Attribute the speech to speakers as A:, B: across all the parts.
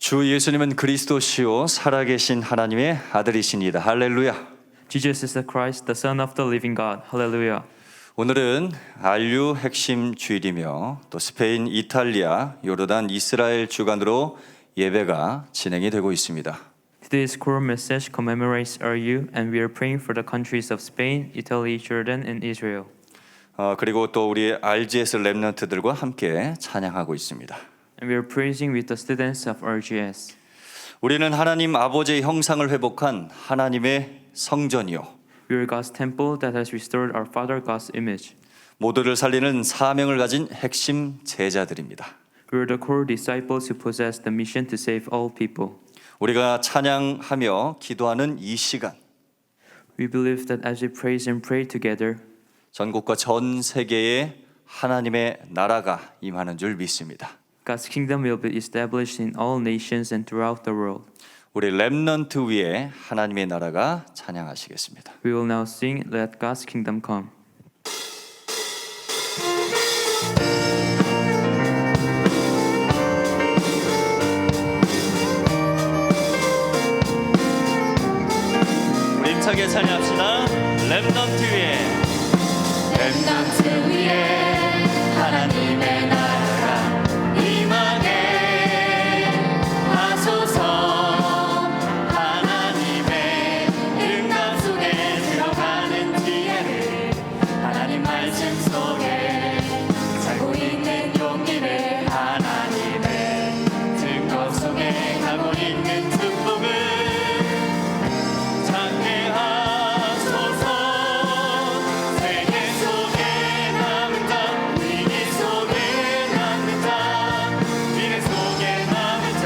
A: 주 예수님은 그리스도시요 살아계신 하나님의 아들이시니다. 할렐루야.
B: Jesus is the Christ, the Son of the living God. Hallelujah.
A: 오늘은 RU 핵심 주일이며 또 스페인, 이탈리아, 요르단, 이스라엘 주간으로 예배가 진행이 되고 있습니다.
B: Today's core message commemorates RU, and we are praying for the countries of Spain, Italy, Jordan, and Israel.
A: 그리고 또 우리 RGS 렘넌트들과 함께 찬양하고 있습니다.
B: And we are praising with the students of RGS.
A: 우리는 하나님 아버지의 형상을 회복한 하나님의 성전이요,
B: We are God's temple that has restored our Father God's image.
A: 모두를 살리는 사명을 가진 핵심 제자들입니다.
B: We are the core disciples who possess the mission to save all people.
A: 우리가 찬양하며 기도하는 이 시간,
B: We believe that as we praise and pray together,
A: 전국과 전 세계에 하나님의 나라가 임하는 줄 믿습니다.
B: God's kingdom will be established in all nations and throughout the world.
A: 우리 렘넌트 위에 하나님의 나라가 찬양하시겠습니다.
B: We will now sing, Let God's kingdom come.
A: 우리 힘차게 찬양합시다. 렘넌트 위에,
C: 렘넌트 위에 하나님의 나라가 임하게 하소서. 하나님의 응답 속에 들어가는 뒤에는 하나님 말씀 속에 살고 있는 용기를, 하나님의 증거 속에 가고 있는 축복을 찾게 하소서. 세계 속에 남은 자, 위기 속에 남은 자, 미래 속에 남은 자,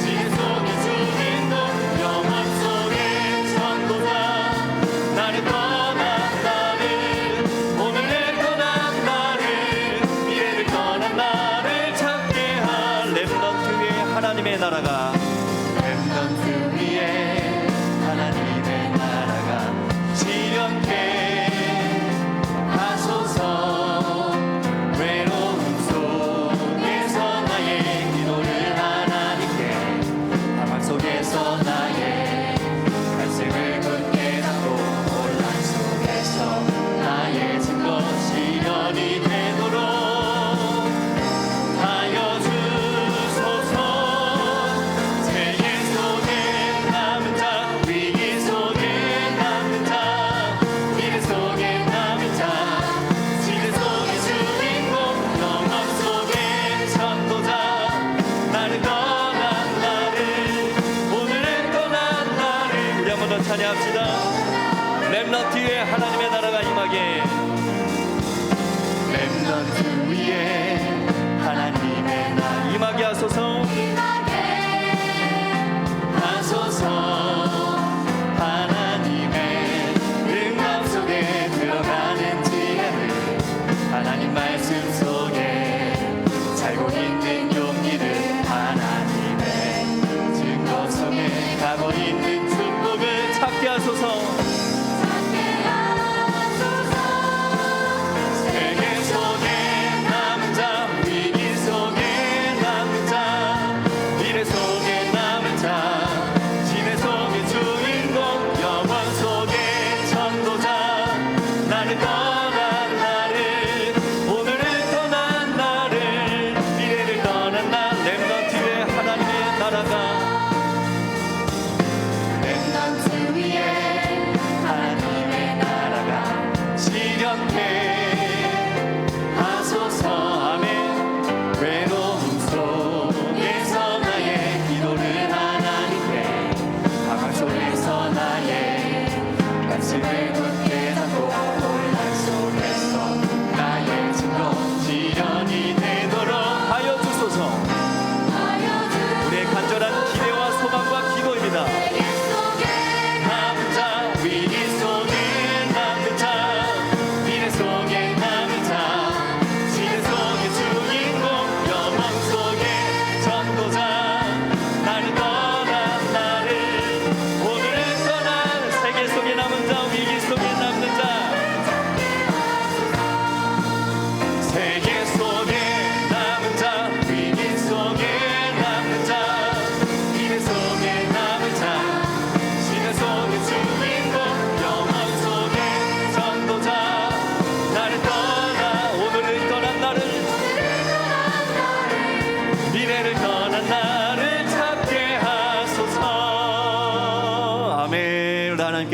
C: 지혜 속에 주인공, 영원 속에 전도자. 나를 떠난 나를, 오늘을 떠난 나를, 미래를 떠난 나를 찾게 할
A: 렘넌트 위에 하나님의 나라가,
C: 렘넌트 위에 하나님의 나라가 실현케 하소서. 외로움 속에서 나의 기도를 하나님께, 사막 속에서 나의 갈색을 굳게 잡고, 혼란 속에서 나의 증거 실현이 되도록 하여 주소서.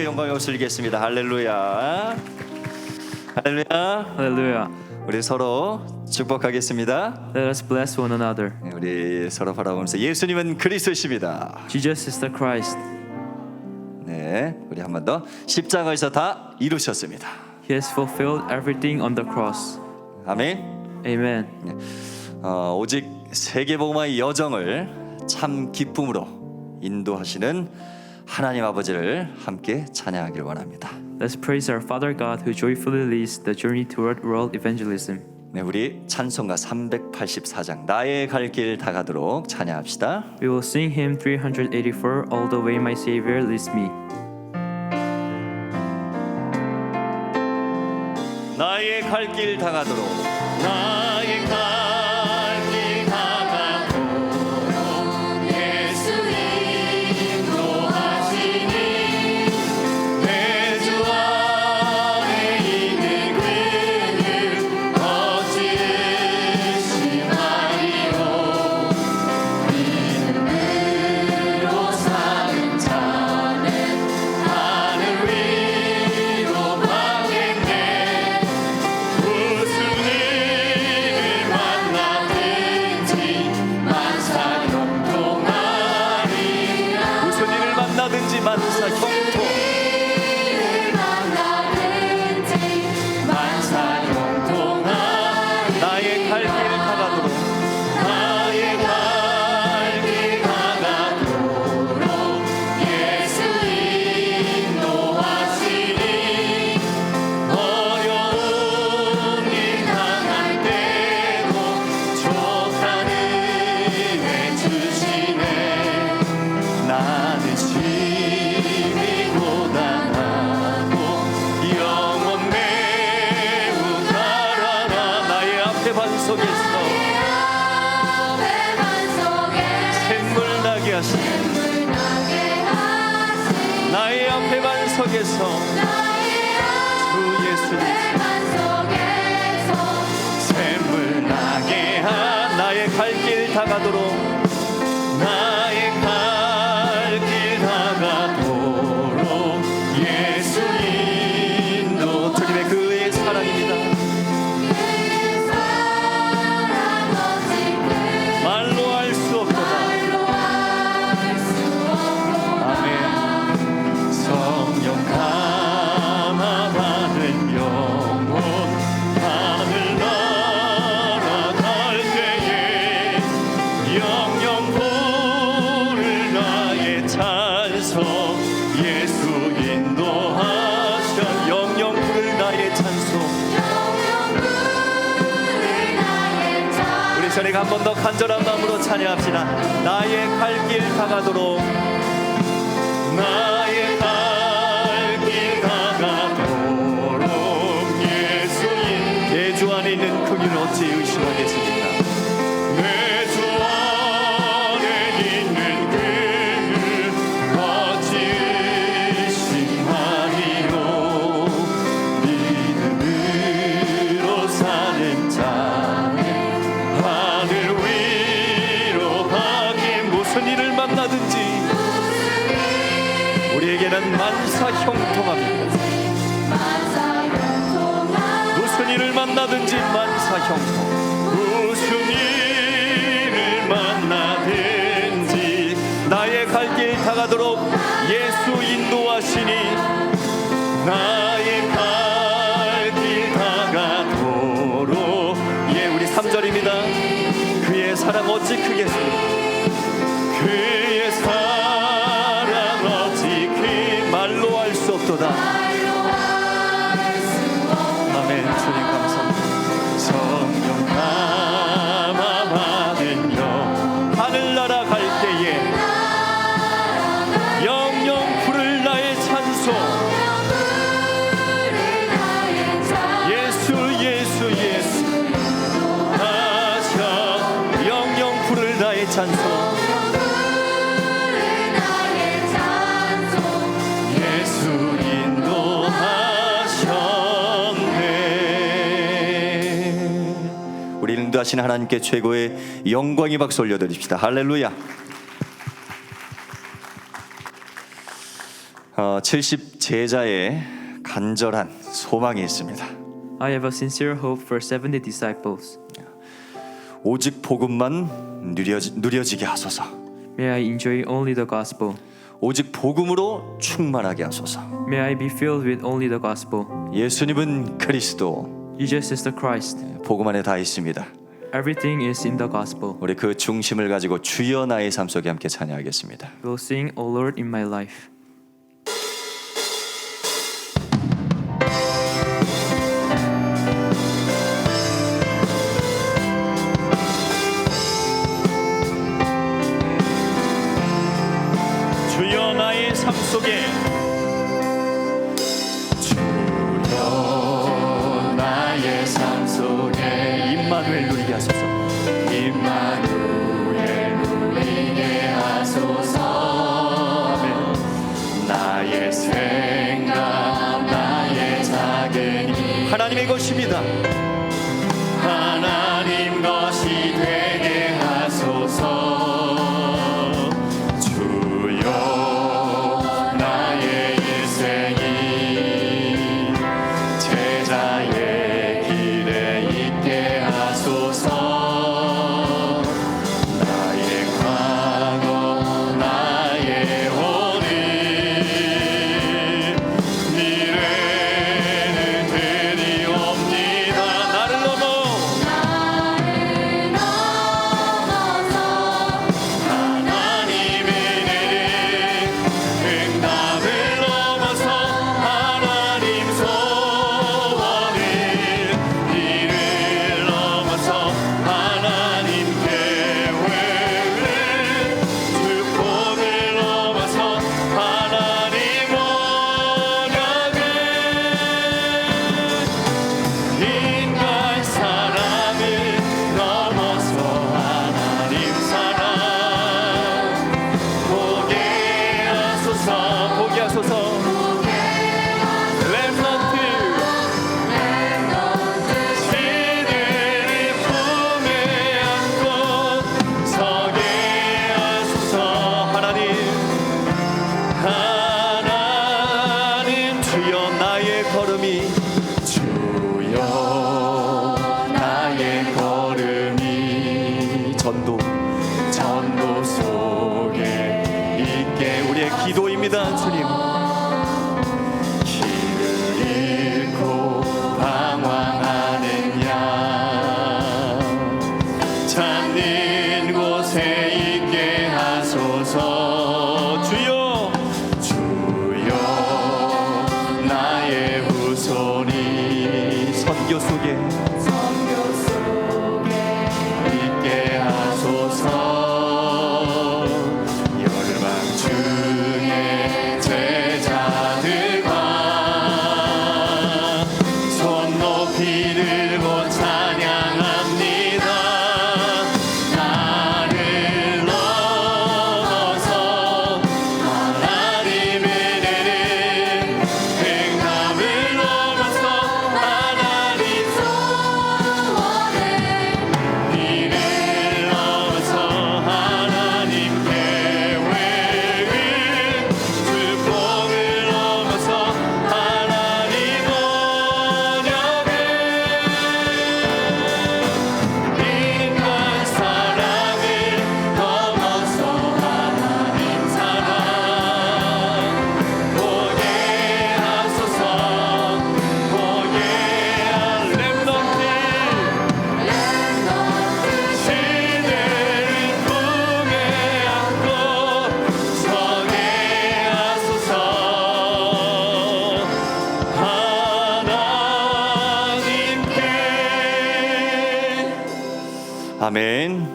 A: 영광의 옷을 입겠습니다. 할렐루야. 할렐루야.
B: Hallelujah.
A: 우리 서로 축복하겠습니다.
B: Let us bless one another.
A: 우리 서로 바라보면서 예수님은 그리스도십니다.
B: Jesus is the Christ.
A: 네, 우리 한 번 더. 십자가에서 다 이루셨습니다.
B: He has fulfilled everything on the cross.
A: 아멘.
B: Amen.
A: 오직 세계복음화의 여정을 참 기쁨으로 인도하시는 하나님 아버지를 함께 찬양하길 원합니다.
B: Let's praise our Father God who joyfully leads the journey toward world evangelism.
A: 네, 우리 찬송가 384장 나의 갈 길 다 가도록 찬양합시다.
B: We will sing hymn 384, All the way my Savior leads me.
A: 나의 갈 길 다 가도록
C: 나의 갈 길 다가도록 예수 인도하시니 내 주 안에 있는 그를 어찌 의심하리요 믿음으로 사는 자는 하늘 위로 가겠네 무슨 일을 만나든지 만사 형통하리라
A: 무슨 일을 만나든지 만사 형통
C: 만사 형통하리라
A: 나의 갈 길 다 가도록
C: 나의 갈 길 다가도록 예수 인도하시니 어려운 일 당할 때도 족한 은혜 주시네 나는 심히 고단하고 영원 매우 달아나
A: 나의 앞에 반석에서 샘물 나게 하시네 나의 앞에 반석에서 주 예수님 샘물 나게 하 나의 갈 길 다 가도록
C: 나의 갈 길 다가도록 예수 인도
A: 주님의 그의 사랑입니다. 말로 할 수 없도다. 아멘.
C: 성령 감화받은 영혼 하늘 날아갈 때에 영영 부를 나의 찬송 예수 인도하셔
A: 영영 부를 나의 찬송. 우리 저녁 한 번 더 간절한 마음으로 찬양합시다. 나의 갈 길 다 가도록
C: 나의 갈 길 다가도록 예수인
A: 내 주 안에 있는 그 길 어찌 의심하겠습니까?
C: 내 주 안에 있는 그를 어찌 의심하리요 믿음으로 사는 자는 하늘 위로 가긴
A: 무슨 일을 만나든지 우리에게는 만사 형통합니다. 무슨 일을 만나든지 만사 형통.
C: 무슨 일을 만나든지
A: 나의 갈 길 다 가도록 예수 인도하시니
C: 나의 갈 길 다가도록
A: 예 우리 3절입니다. 그의 사랑 어찌 크겠습니까?
C: 그의 사랑 어찌 큰
A: 말로 할 수 없도다. 아멘. 주님 감사합니다.
C: 성령 감화받은 영
A: 하늘나라 갈 때에 영영 부를 나의 찬송. 예수 예수 예수
C: 하셔
A: 영영 부를 나의 찬송.
C: 예수 인도하셨네
A: 우리 인도하시는 하나님께 최고의 영광의 박수 올려드립시다. 할렐루야. 70 제자의 간절한 소망이 있습니다.
B: I have a sincere hope for 70 disciples.
A: 오직 복음만 누려지게 하소서.
B: May I enjoy only the gospel.
A: 오직 복음으로 충만하게 하소서.
B: May I be filled with only the gospel.
A: 예수님은 그리스도,
B: Jesus is the Christ.
A: 복음 안에 다 있습니다.
B: Everything is in the gospel.
A: 우리 그 중심을 가지고 주여 나의 삶 속에 함께 찬양하겠습니다.
B: We'll sing, O Lord, in my life.
A: 주여 나의 삶 속에
C: 주여 나의 삶 속에
A: 임마누엘 누리게 하소서.
C: 임마누엘 누리게 하소서. 나의 생각 나의 작은 힘
A: 하나님의 것입니다.
C: 하나님 것이 되게 하소서. 주여 나의 일생이 제자의 길에 있게 하소서. 나의 과거 나의 오늘 미래는 드리옵니다.
A: 나를 넘어
C: 하나님의 응답을 넘어서 하나님 소원을 이를 넘어서 하나님 계획을 축복을 넘어서 하나님 원약을 인간 사랑을 넘어서 하나님 사랑 보게 하소서.
A: 보게 하소서. 렘넌트
C: 시대를 품에 안고 서게 하소서.
A: 하나님 주여 나의 걸음이
C: 주여 나의 걸음이
A: 전도
C: 속에 있게
A: 우리의 기도입니다. 주님
C: 길을 잃고 방황하는 양 찾는 곳에 있게 하소서. 주여 나의 후손이
A: 선교 속에
C: 있게 하소서. 열방 중에 제자들과 손 높이 들고 찬양합니다. 나를 넘어서 하나님의 은혜를 행함을 넘어서 하나님 소원을 이를 넘어서 하나님 계획을 축복을 넘어서 하나님 원약을 인간 사랑을 넘어서 하나님 사랑 보게 하소서. 보게 할 렘넌트 시대를 품에 안고 서게 하소서. 하나님께
A: 아멘.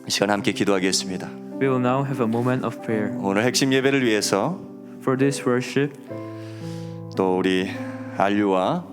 A: 이 시간 함께 기도하겠습니다.
B: We will now have a moment of prayer.
A: 오늘 핵심 예배를 위해서
B: For this worship,
A: 또 우리 안류와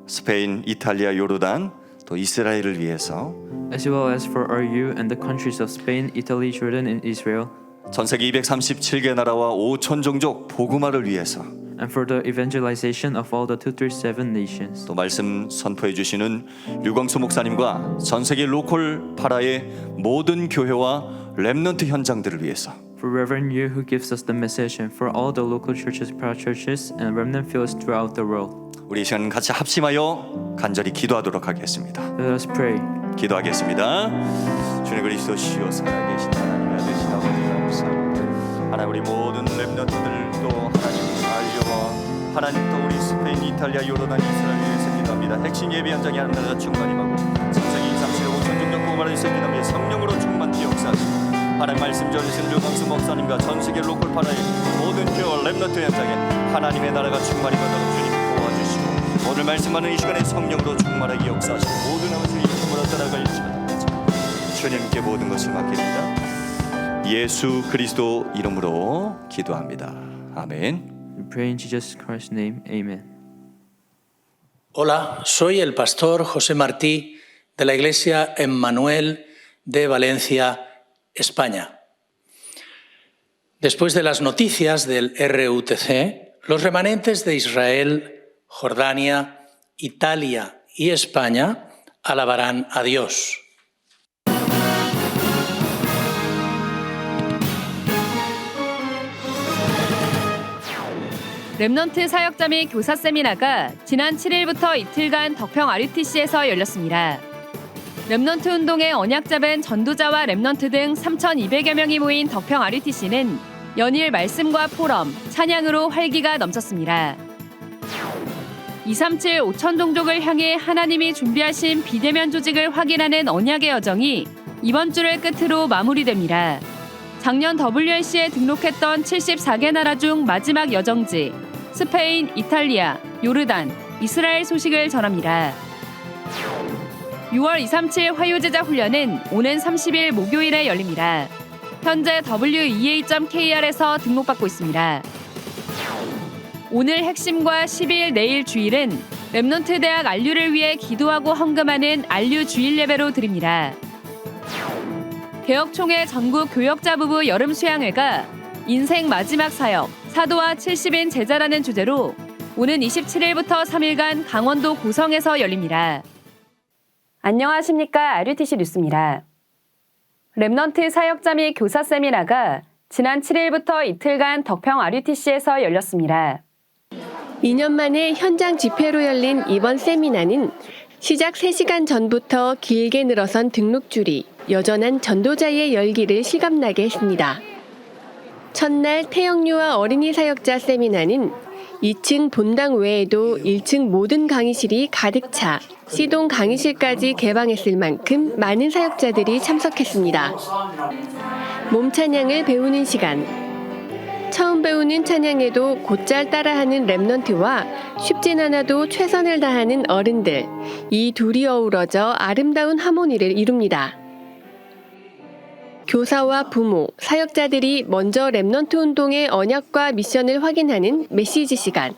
A: 스페인, 이탈리아, 요르단 또 이스라엘을 위해서
B: as well as for RU and the countries of Spain, Italy, Jordan, and Israel,
A: 전 세계 237개 나라와 5천 종족 복음화를 위해서
B: and for the evangelization of all the 237 nations.
A: 또 말씀 선포해 주시는 류광수 목사님과 전 세계 로컬 파라의 모든 교회와 렘넌트 현장들을 위해서
B: For for Reverend Yu who gives us the message and for all the local churches, proud churches, and remnant fields throughout the world.
A: 우리 이 시간 같이 합심하여 간절히 기도하도록 하겠습니다.
B: Let us pray.
A: 기도하겠습니다. 주님 그리스도시여 살아계신 하나님의 아버지 감사합니다. 하나님 우리 모든 렘넌트들 또 하나님 알려와 하나님 또 우리 스페인, 이탈리아, 요르단, 이스라엘 위해서 기도합니다. 핵심 예배 현장에 하나님 나라가 충만히 임하고 창세기 27일 5천 종족 보호하는 기도합니다. 성령으로 충만히 역사하시고 하나님 말씀 전하신 류광수 목사님과 전 세계 로컬 파라의 모든 교회 렘넌트 현장에 하나님의 나라가 충만히 임하도록 주님 도와주시고 오늘 말씀하는 이 시간에 성령으로 충만하게 역사하시고 모든 아버지의 힘으로 따라갈 자들까지 주님께 모든 것을 맡깁니다. 예수 그리스도 이름으로 기도합니다. 아멘.
B: We pray in Jesus Christ's name. Amen.
D: Hola, soy el pastor José Martí de la Iglesia Emmanuel de Valencia, España. Después de las noticias del RUTC, los remanentes de Israel, Jordania, Italia y España alabarán a Dios.
E: 렘넌트 사역자 및 교사 세미나가 지난 7일부터 이틀간 덕평 RUTC에서 열렸습니다. 렘넌트 운동의 언약 잡은 전도자와 렘넌트 등 3,200여 명이 모인 덕평 RUTC는 연일 말씀과 포럼, 찬양으로 활기가 넘쳤습니다. 237 5천 종족을 향해 하나님이 준비하신 비대면 조직을 확인하는 언약의 여정이 이번 주를 끝으로 마무리됩니다. 작년 WRC에 등록했던 74개 나라 중 마지막 여정지 스페인, 이탈리아, 요르단, 이스라엘 소식을 전합니다. 6월 237 화요제자 훈련은 오는 30일 목요일에 열립니다. 현재 wea.kr에서 등록받고 있습니다. 오늘 핵심과 10일 내일 주일은 렘넌트 대학 안류를 위해 기도하고 헌금하는 안류 주일 예배로 드립니다. 개혁총회 전국 교역자 부부 여름 수양회가 인생 마지막 사역, 사도와 70인 제자라는 주제로 오는 27일부터 3일간 강원도 고성에서 열립니다. 안녕하십니까. RUTC 뉴스입니다. 렘넌트 사역자 및 교사 세미나가 지난 7일부터 이틀간 덕평 RUTC에서 열렸습니다.
F: 2년 만에 현장 집회로 열린 이번 세미나는 시작 3시간 전부터 길게 늘어선 등록줄이 여전한 전도자의 열기를 실감나게 했습니다. 첫날 태영유아 어린이 사역자 세미나는 2층 본당 외에도 1층 모든 강의실이 가득 차 C동 강의실까지 개방했을 만큼 많은 사역자들이 참석했습니다. 몸 찬양을 배우는 시간. 처음 배우는 찬양에도 곧잘 따라하는 렘넌트와 쉽진 않아도 최선을 다하는 어른들, 이 둘이 어우러져 아름다운 하모니를 이룹니다. 교사와 부모, 사역자들이 먼저 렘넌트 운동의 언약과 미션을 확인하는 메시지 시간.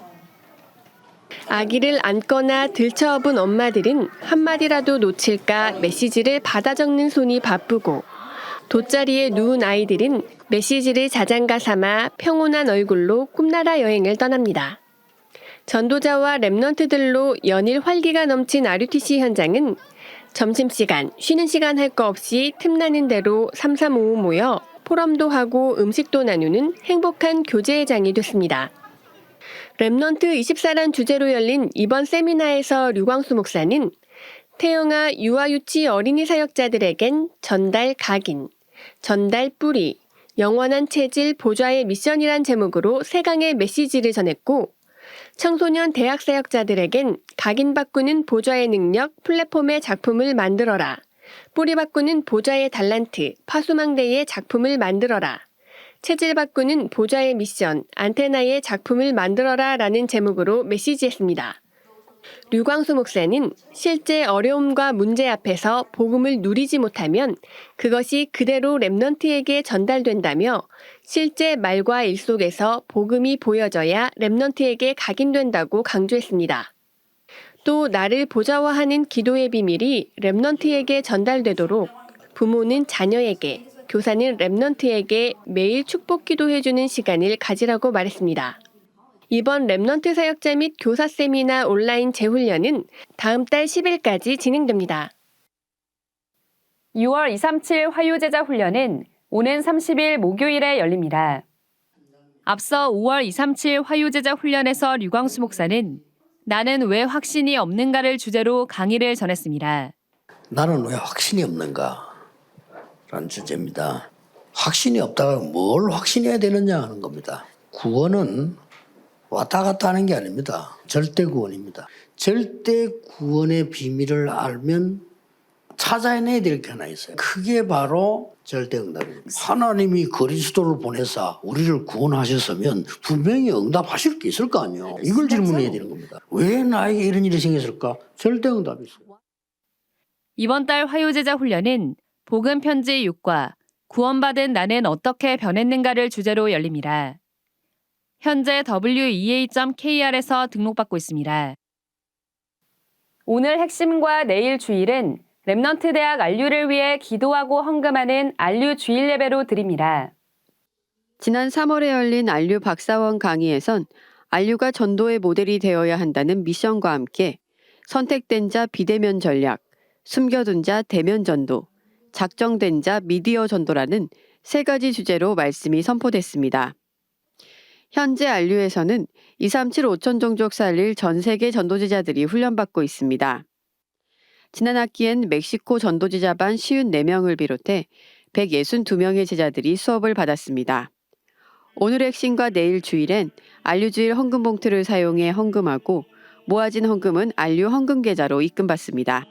F: 아기를 안거나 들쳐업은 엄마들은 한마디라도 놓칠까 메시지를 받아 적는 손이 바쁘고 돗자리에 누운 아이들은 메시지를 자장가 삼아 평온한 얼굴로 꿈나라 여행을 떠납니다. 전도자와 렘넌트들로 연일 활기가 넘친 RUTC 현장은 점심시간, 쉬는 시간 할 거 없이 틈나는 대로 335 모여 포럼도 하고 음식도 나누는 행복한 교제의 장이 됐습니다. 렘넌트 24란 주제로 열린 이번 세미나에서 류광수 목사는 태영아 유아유치 어린이 사역자들에겐 전달 각인, 전달 뿌리, 영원한 체질 보좌의 미션이란 제목으로 3강의 메시지를 전했고 청소년 대학 사역자들에겐 각인 바꾸는 보좌의 능력 플랫폼의 작품을 만들어라. 뿌리 바꾸는 보좌의 달란트 파수망대의 작품을 만들어라. 체질 바꾸는 보좌의 미션 안테나의 작품을 만들어라 라는 제목으로 메시지했습니다. 류광수 목사는 실제 어려움과 문제 앞에서 복음을 누리지 못하면 그것이 그대로 렘넌트에게 전달된다며 실제 말과 일 속에서 복음이 보여져야 렘넌트에게 각인된다고 강조했습니다. 또 나를 보좌화하는 기도의 비밀이 렘넌트에게 전달되도록 부모는 자녀에게, 교사는 렘넌트에게 매일 축복 기도해주는 시간을 가지라고 말했습니다. 이번 렘넌트 사역자 및 교사 세미나 온라인 재훈련은 다음 달 10일까지 진행됩니다.
E: 6월 237 화요제자 훈련은 오는 30일 목요일에 열립니다. 앞서 5월 237 화요제자 훈련에서 류광수 목사는 나는 왜 확신이 없는가를 주제로 강의를 전했습니다.
G: 나는 왜 확신이 없는가? 라는 주제입니다. 확신이 없다가 뭘 확신해야 되느냐 하는 겁니다. 구원은 왔다 갔다 하는 게 아닙니다. 절대 구원입니다. 절대 구원의 비밀을 알면 찾아내야 될 게 하나 있어요. 그게 바로 절대 응답입니다. 하나님이 그리스도를 보내사 우리를 구원하셨으면 분명히 응답하실 게 있을 거 아니에요. 이걸 질문해야 되는 겁니다. 왜 나에게 이런 일이 생겼을까? 절대 응답이 있어요.
E: 이번 달 화요제자 훈련은 복음 편지 6과 구원받은 나는 어떻게 변했는가를 주제로 열립니다. 현재 wea.kr에서 등록받고 있습니다. 오늘 핵심과 내일 주일은 렘넌트 대학 안류를 위해 기도하고 헌금하는 안류 주일 예배로 드립니다.
F: 지난 3월에 열린 안류 박사원 강의에선 안류가 전도의 모델이 되어야 한다는 미션과 함께 선택된 자 비대면 전략, 숨겨둔 자 대면 전도, 작정된 자 미디어 전도라는 3가지 주제로 말씀이 선포됐습니다. 현재 안류에서는 237 5천 종족 살릴 전 세계 전도제자들이 훈련받고 있습니다. 지난 학기엔 멕시코 전도제자반 54명을 비롯해 162명의 제자들이 수업을 받았습니다. 오늘 핵심과 내일 주일엔 안류주일 헌금 봉투를 사용해 헌금하고 모아진 헌금은 안류 헌금 계좌로 입금받습니다.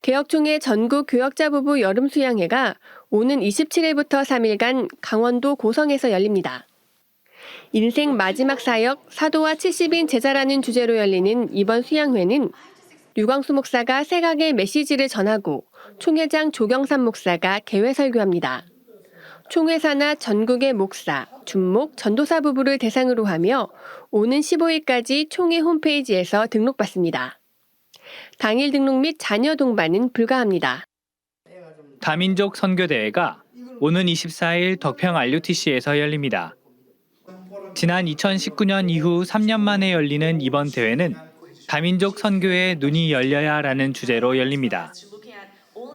F: 개혁총회 전국 교역자 부부 여름 수양회가 오는 27일부터 3일간 강원도 고성에서 열립니다. 인생 마지막 사역 사도와 70인 제자라는 주제로 열리는 이번 수양회는 류광수 목사가 새각의 메시지를 전하고 총회장 조경삼 목사가 개회 설교합니다. 총회사나 전국의 목사, 준목, 전도사 부부를 대상으로 하며 오는 15일까지 총회 홈페이지에서 등록받습니다. 당일 등록 및 자녀 동반은 불가합니다.
H: 다민족 선교대회가 오는 24일 덕평 RUTC에서 열립니다. 지난 2019년 이후 3년 만에 열리는 이번 대회는 다민족 선교에 눈이 열려야라는 주제로 열립니다.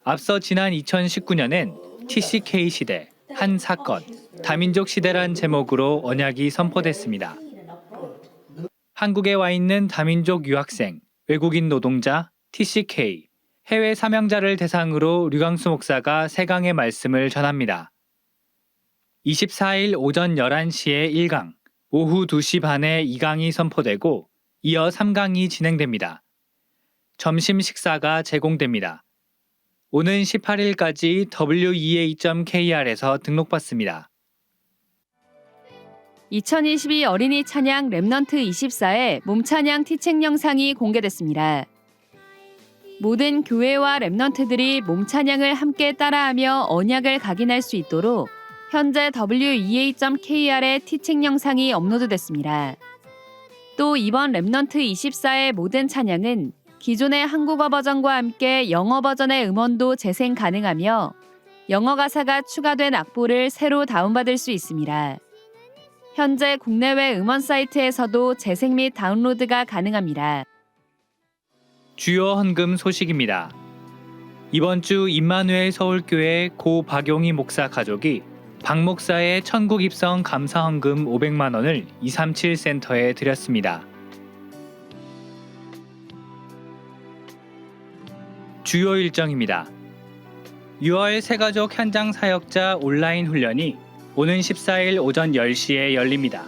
H: 앞서 지난 2019년엔 TCK 시대, 한 사건, 다민족 시대란 제목으로 언약이 선포됐습니다. 한국에 와 있는 다민족 유학생, 외국인 노동자, TCK, 해외 사명자를 대상으로 류광수 목사가 세강의 말씀을 전합니다. 24일 오전 11시에 1강, 오후 2시 반에 2강이 선포되고 이어 3강이 진행됩니다. 점심 식사가 제공됩니다. 오는 18일까지 wea.kr에서 등록받습니다.
E: 2022 어린이 찬양 렘넌트 24의 몸찬양 티책 영상이 공개됐습니다. 모든 교회와 렘넌트들이 몸찬양을 함께 따라하며 언약을 각인할 수 있도록 현재 wea.kr에 티책 영상이 업로드됐습니다. 또 이번 렘넌트 24의 모든 찬양은 기존의 한국어 버전과 함께 영어 버전의 음원도 재생 가능하며 영어 가사가 추가된 악보를 새로 다운받을 수 있습니다. 현재 국내외 음원 사이트에서도 재생 및 다운로드가 가능합니다.
H: 주요 헌금 소식입니다. 이번 주 임마누엘 서울교회 고 박용희 목사 가족이 박 목사의 천국 입성 감사 헌금 500만 원을 237 센터에 드렸습니다. 주요 일정입니다. 6월 새가족 현장 사역자 온라인 훈련이 오는 14일 오전 10시에 열립니다.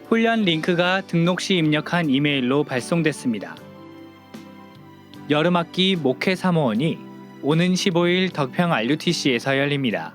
H: 훈련 링크가 등록 시 입력한 이메일로 발송됐습니다. 여름학기 목회 사모원이 오는 15일 덕평 RUTC에서 열립니다.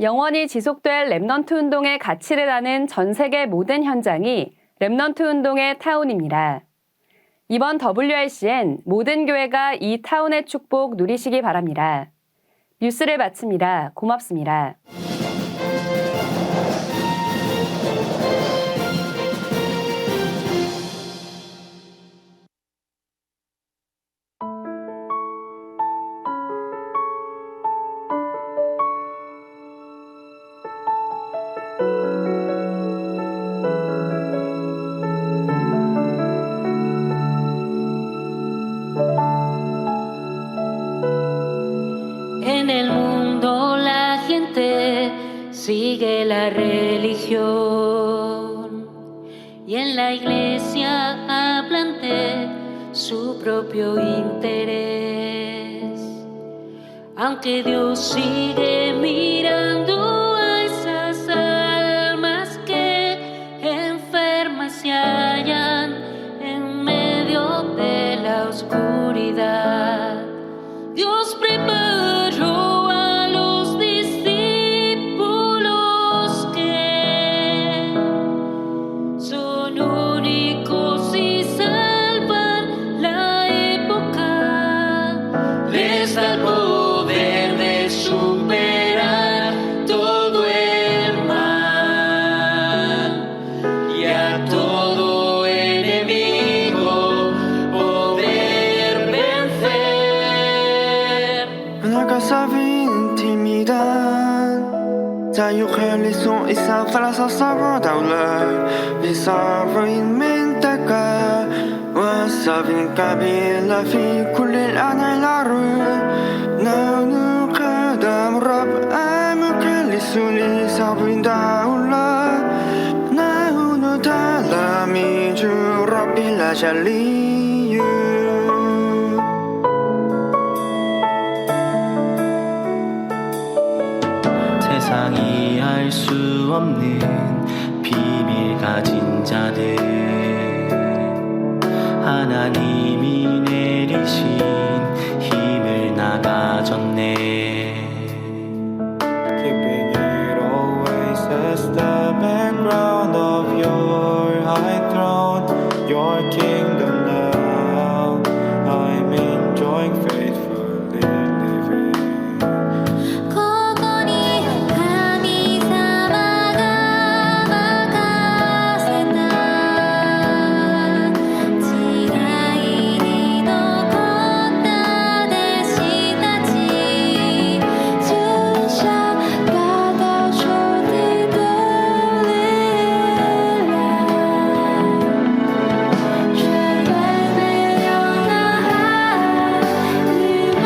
E: 영원히 지속될 렘넌트 운동의 가치를 아는 전 세계 모든 현장이 렘넌트 운동의 타운입니다. 이번 WRC엔 모든 교회가 이 타운의 축복 누리시기 바랍니다. 뉴스를 마칩니다. 고맙습니다.
I: En el mundo la gente sigue la religión y en la iglesia hablan de su propio interés. Aunque Dios sigue mirando a esas almas que enfermas se hallan en medio de la oscuridad. Dios preparó a los discípulos que son únicos y salvan la época. Les da el poder de superar todo el mal y a todo enemigo poder vencer.
J: Savie intimidad سيخلص إسا ثلاث صبر دولة بصبر منتك وصبر كبير في كل الأنهار نحن قدم رب مخلص لصبر دولة نحن تلاميذ رب لا جلي
K: 세상이 알 수 없는 비밀 가진 자들 하나님이 내리신 힘을 나가졌네.
J: Keeping it always as the background of your high throne, your kingdom now. I'm enjoying faithfully living.
I: Je vais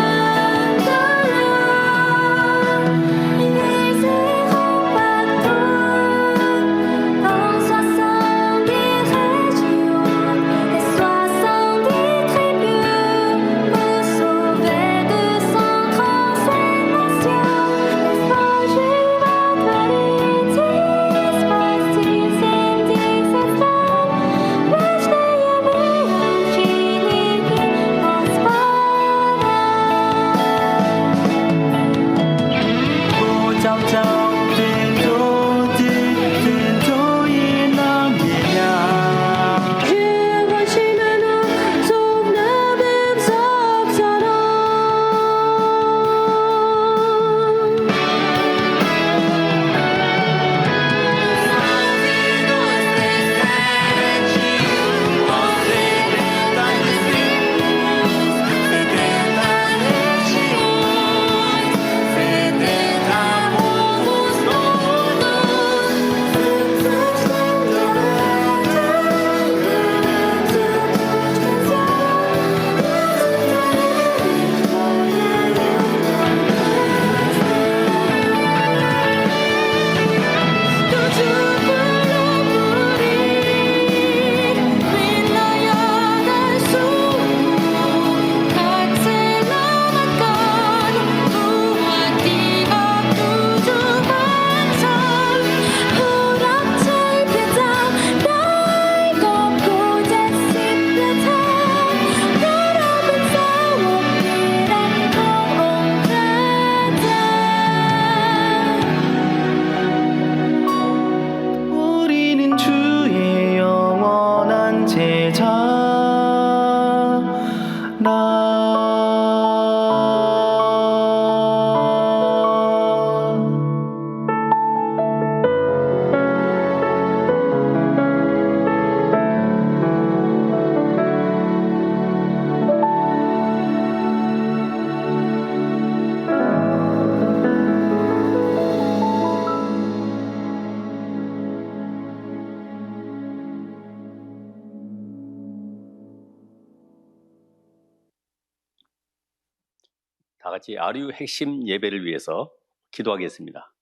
L: 다 같이 아류 핵심 예배를 위해서 기도하겠습니다.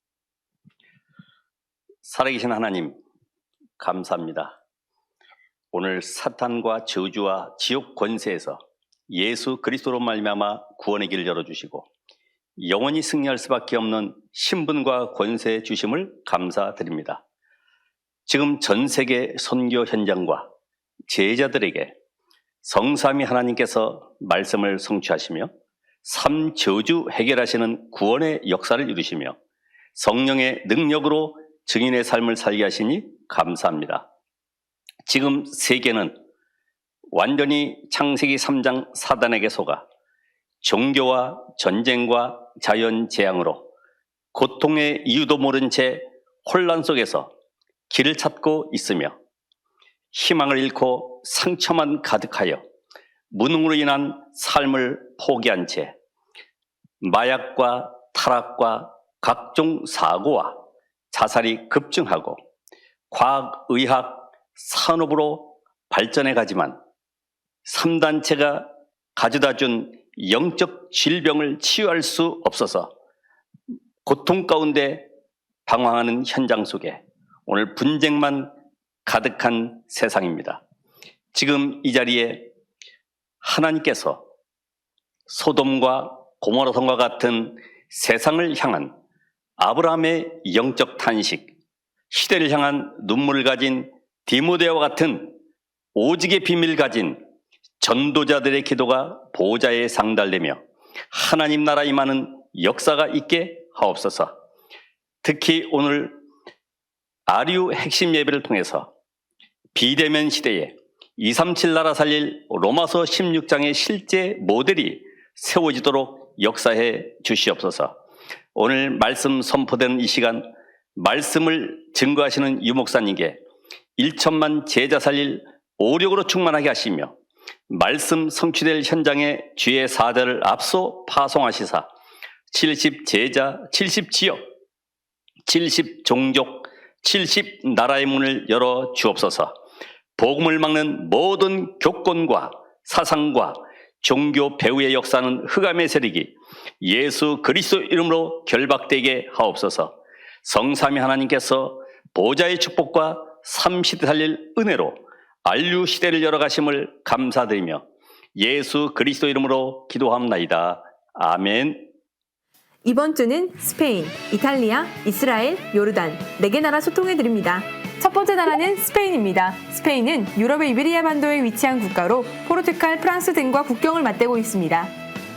L: 살아계신 하나님, 감사합니다. 오늘 사탄과 저주와 지옥 권세에서 예수 그리스도로 말미암아 구원의 길을 열어주시고 영원히 승리할 수밖에 없는 신분과 권세 주심을 감사드립니다. 지금 전 세계 선교 현장과 제자들에게 성삼위 하나님께서 말씀을 성취하시며 삼 저주 해결하시는 구원의 역사를 이루시며 성령의 능력으로 증인의 삶을 살게 하시니 감사합니다. 지금 세계는 완전히 창세기 3장 사단에게 속아 종교와 전쟁과 자연재앙으로 고통의 이유도 모른 채 혼란 속에서 길을 찾고 있으며 희망을 잃고 상처만 가득하여 무능으로 인한 삶을 포기한 채 마약과 타락과 각종 사고와 자살이 급증하고 과학의학 산업으로 발전해 가지만 3단체가 가져다 준 영적 질병을 치유할 수 없어서 고통 가운데 방황하는 현장 속에 오늘 분쟁만 가득한 세상입니다. 지금 이 자리에 하나님께서 소돔과 고모라 성과 같은 세상을 향한 아브라함의 영적 탄식, 시대를 향한 눈물을 가진 디모데와 같은 오직의 비밀을 가진 전도자들의 기도가 보좌에 상달되며 하나님 나라 임하는 역사가 있게 하옵소서. 특히 오늘 아류 핵심 예배를 통해서 비대면 시대에 237 나라 살릴 로마서 16장의 실제 모델이 세워지도록 역사해 주시옵소서. 오늘 말씀 선포되는 이 시간 말씀을 증거하시는 유목사님께 1천만 제자 살릴 오력으로 충만하게 하시며 말씀 성취될 현장에 주의 사자를 앞서 파송하시사 70 제자, 70 지역, 70 종족, 70 나라의 문을 열어 주옵소서. 복음을 막는 모든 교권과 사상과 종교 배후의 역사는 흑암의 세력이 예수 그리스도 이름으로 결박되게 하옵소서. 성삼위 하나님께서 보좌의 축복과 삼시대 살릴 은혜로 안류 시대를 열어가심을 감사드리며 예수 그리스도 이름으로 기도합나이다. 아멘.
M: 이번 주는 스페인, 이탈리아, 이스라엘, 요르단 4개 나라 소통해드립니다. 첫 번째 나라는 스페인입니다. 스페인은 유럽의 이베리아 반도에 위치한 국가로 포르투갈, 프랑스 등과 국경을 맞대고 있습니다.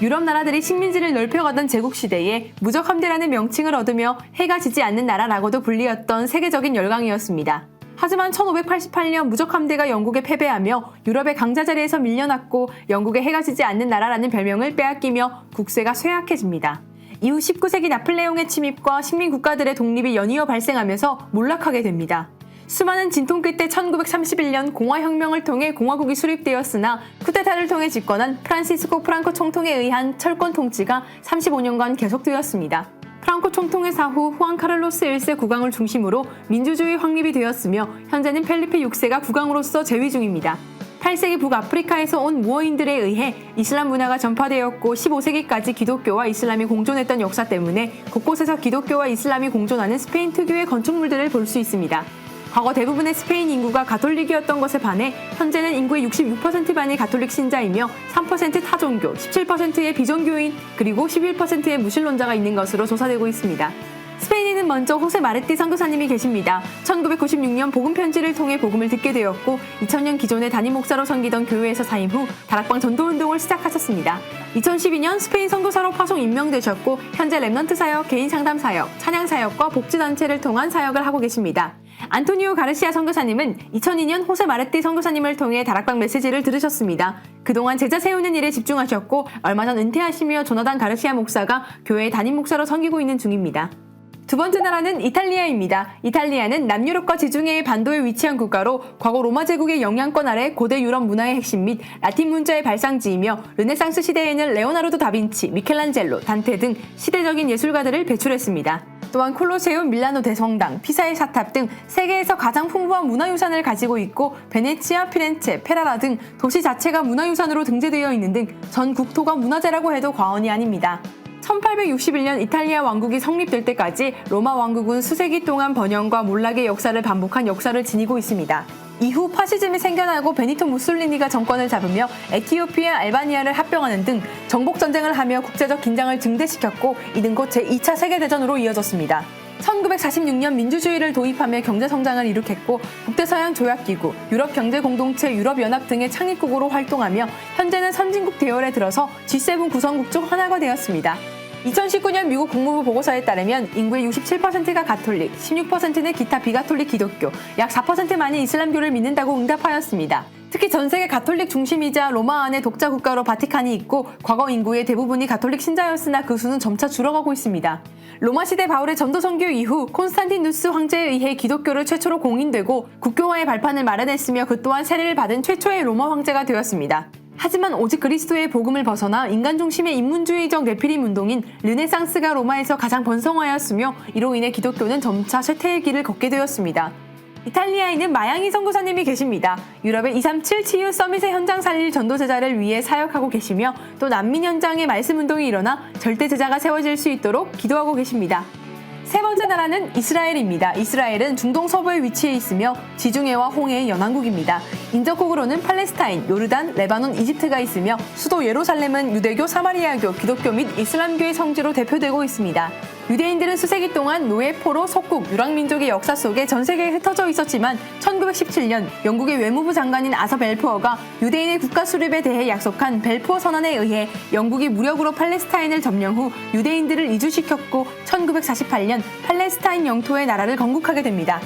M: 유럽 나라들이 식민지를 넓혀가던 제국시대에 무적 함대라는 명칭을 얻으며 해가 지지 않는 나라라고도 불리었던 세계적인 열강이었습니다. 하지만 1588년 무적 함대가 영국에 패배하며 유럽의 강자 자리에서 밀려났고 영국의 해가 지지 않는 나라라는 별명을 빼앗기며 국세가 쇠약해집니다. 이후 19세기 나폴레옹의 침입과 식민 국가들의 독립이 연이어 발생하면서 몰락하게 됩니다. 수많은 진통 끝에 1931년 공화혁명을 통해 공화국이 수립되었으나 쿠데타를 통해 집권한 프란시스코 프랑코 총통에 의한 철권 통치가 35년간 계속되었습니다. 프랑코 총통의 사후 후안 카를로스 1세 국왕을 중심으로 민주주의 확립이 되었으며 현재는 펠리페 6세가 국왕으로서 재위 중입니다. 8세기 북아프리카에서 온 무어인들에 의해 이슬람 문화가 전파되었고 15세기까지 기독교와 이슬람이 공존했던 역사 때문에 곳곳에서 기독교와 이슬람이 공존하는 스페인 특유의 건축물들을 볼 수 있습니다. 과거 대부분의 스페인 인구가 가톨릭이었던 것에 반해 현재는 인구의 66%만이 가톨릭 신자이며 3% 타종교, 17%의 비종교인, 그리고 11%의 무신론자가 있는 것으로 조사되고 있습니다. 스페인에는 먼저 호세 마르티 선교사님이 계십니다. 1996년 복음 편지를 통해 복음을 듣게 되었고 2000년 기존의 담임 목사로 섬기던 교회에서 사임 후 다락방 전도운동을 시작하셨습니다. 2012년 스페인 선교사로 파송 임명되셨고 현재 랩넌트 사역, 개인 상담 사역, 찬양 사역과 복지단체를 통한 사역을 하고 계십니다. 안토니오 가르시아 선교사님은 2002년 호세 마르티 선교사님을 통해 다락방 메시지를 들으셨습니다. 그동안 제자 세우는 일에 집중하셨고 얼마 전 은퇴하시며 조나단 가르시아 목사가 교회 담임 목사로 섬기고 있는 중입니다. 두 번째 나라는 이탈리아입니다. 이탈리아는 남유럽과 지중해의 반도에 위치한 국가로 과거 로마 제국의 영향권 아래 고대 유럽 문화의 핵심 및 라틴 문자의 발상지이며 르네상스 시대에는 레오나르도 다빈치, 미켈란젤로, 단테 등 시대적인 예술가들을 배출했습니다. 또한 콜로세움, 밀라노 대성당, 피사의 사탑 등 세계에서 가장 풍부한 문화유산을 가지고 있고 베네치아, 피렌체, 페라라 등 도시 자체가 문화유산으로 등재되어 있는 등 전 국토가 문화재라고 해도 과언이 아닙니다. 1861년 이탈리아 왕국이 성립될 때까지 로마 왕국은 수세기 동안 번영과 몰락의 역사를 반복한 역사를 지니고 있습니다. 이후 파시즘이 생겨나고 베니토 무솔리니가 정권을 잡으며 에티오피아, 알바니아를 합병하는 등 정복전쟁을 하며 국제적 긴장을 증대시켰고 이는 곧 제2차 세계대전으로 이어졌습니다. 1946년 민주주의를 도입하며 경제성장을 이룩했고 북대서양 조약기구, 유럽경제공동체, 유럽연합 등의 창립국으로 활동하며 현재는 선진국 대열에 들어서 G7 구성국 중 하나가 되었습니다. 2019년 미국 국무부 보고서에 따르면 인구의 67%가 가톨릭, 16%는 기타 비가톨릭 기독교, 약 4%만이 이슬람교를 믿는다고 응답하였습니다. 특히 전 세계 가톨릭 중심이자 로마 안에 독자 국가로 바티칸이 있고 과거 인구의 대부분이 가톨릭 신자였으나 그 수는 점차 줄어가고 있습니다. 로마 시대 바울의 전도 선교 이후 콘스탄티누스 황제에 의해 기독교를 최초로 공인되고 국교화의 발판을 마련했으며 그 또한 세례를 받은 최초의 로마 황제가 되었습니다. 하지만 오직 그리스도의 복음을 벗어나 인간 중심의 인문주의적 네피림 운동인 르네상스가 로마에서 가장 번성하였으며 이로 인해 기독교는 점차 쇠퇴의 길을 걷게 되었습니다. 이탈리아에는 마양이 선교사님이 계십니다. 유럽의 237 치유 서밋의 현장 살릴 전도제자를 위해 사역하고 계시며 또 난민 현장에 말씀 운동이 일어나 절대 제자가 세워질 수 있도록 기도하고 계십니다. 세 번째 나라는 이스라엘입니다. 이스라엘은 중동 서부에 위치해 있으며 지중해와 홍해의 연안국입니다. 인접국으로는 팔레스타인, 요르단, 레바논, 이집트가 있으며 수도 예루살렘은 유대교, 사마리아교, 기독교 및 이슬람교의 성지로 대표되고 있습니다. 유대인들은 수세기 동안 노예, 포로, 속국, 유랑민족의 역사 속에 전 세계에 흩어져 있었지만 1917년 영국의 외무부 장관인 아서 벨푸어가 유대인의 국가 수립에 대해 약속한 벨푸어 선언에 의해 영국이 무력으로 팔레스타인을 점령 후 유대인들을 이주시켰고 1948년 팔레스타인 영토의 나라를 건국하게 됩니다.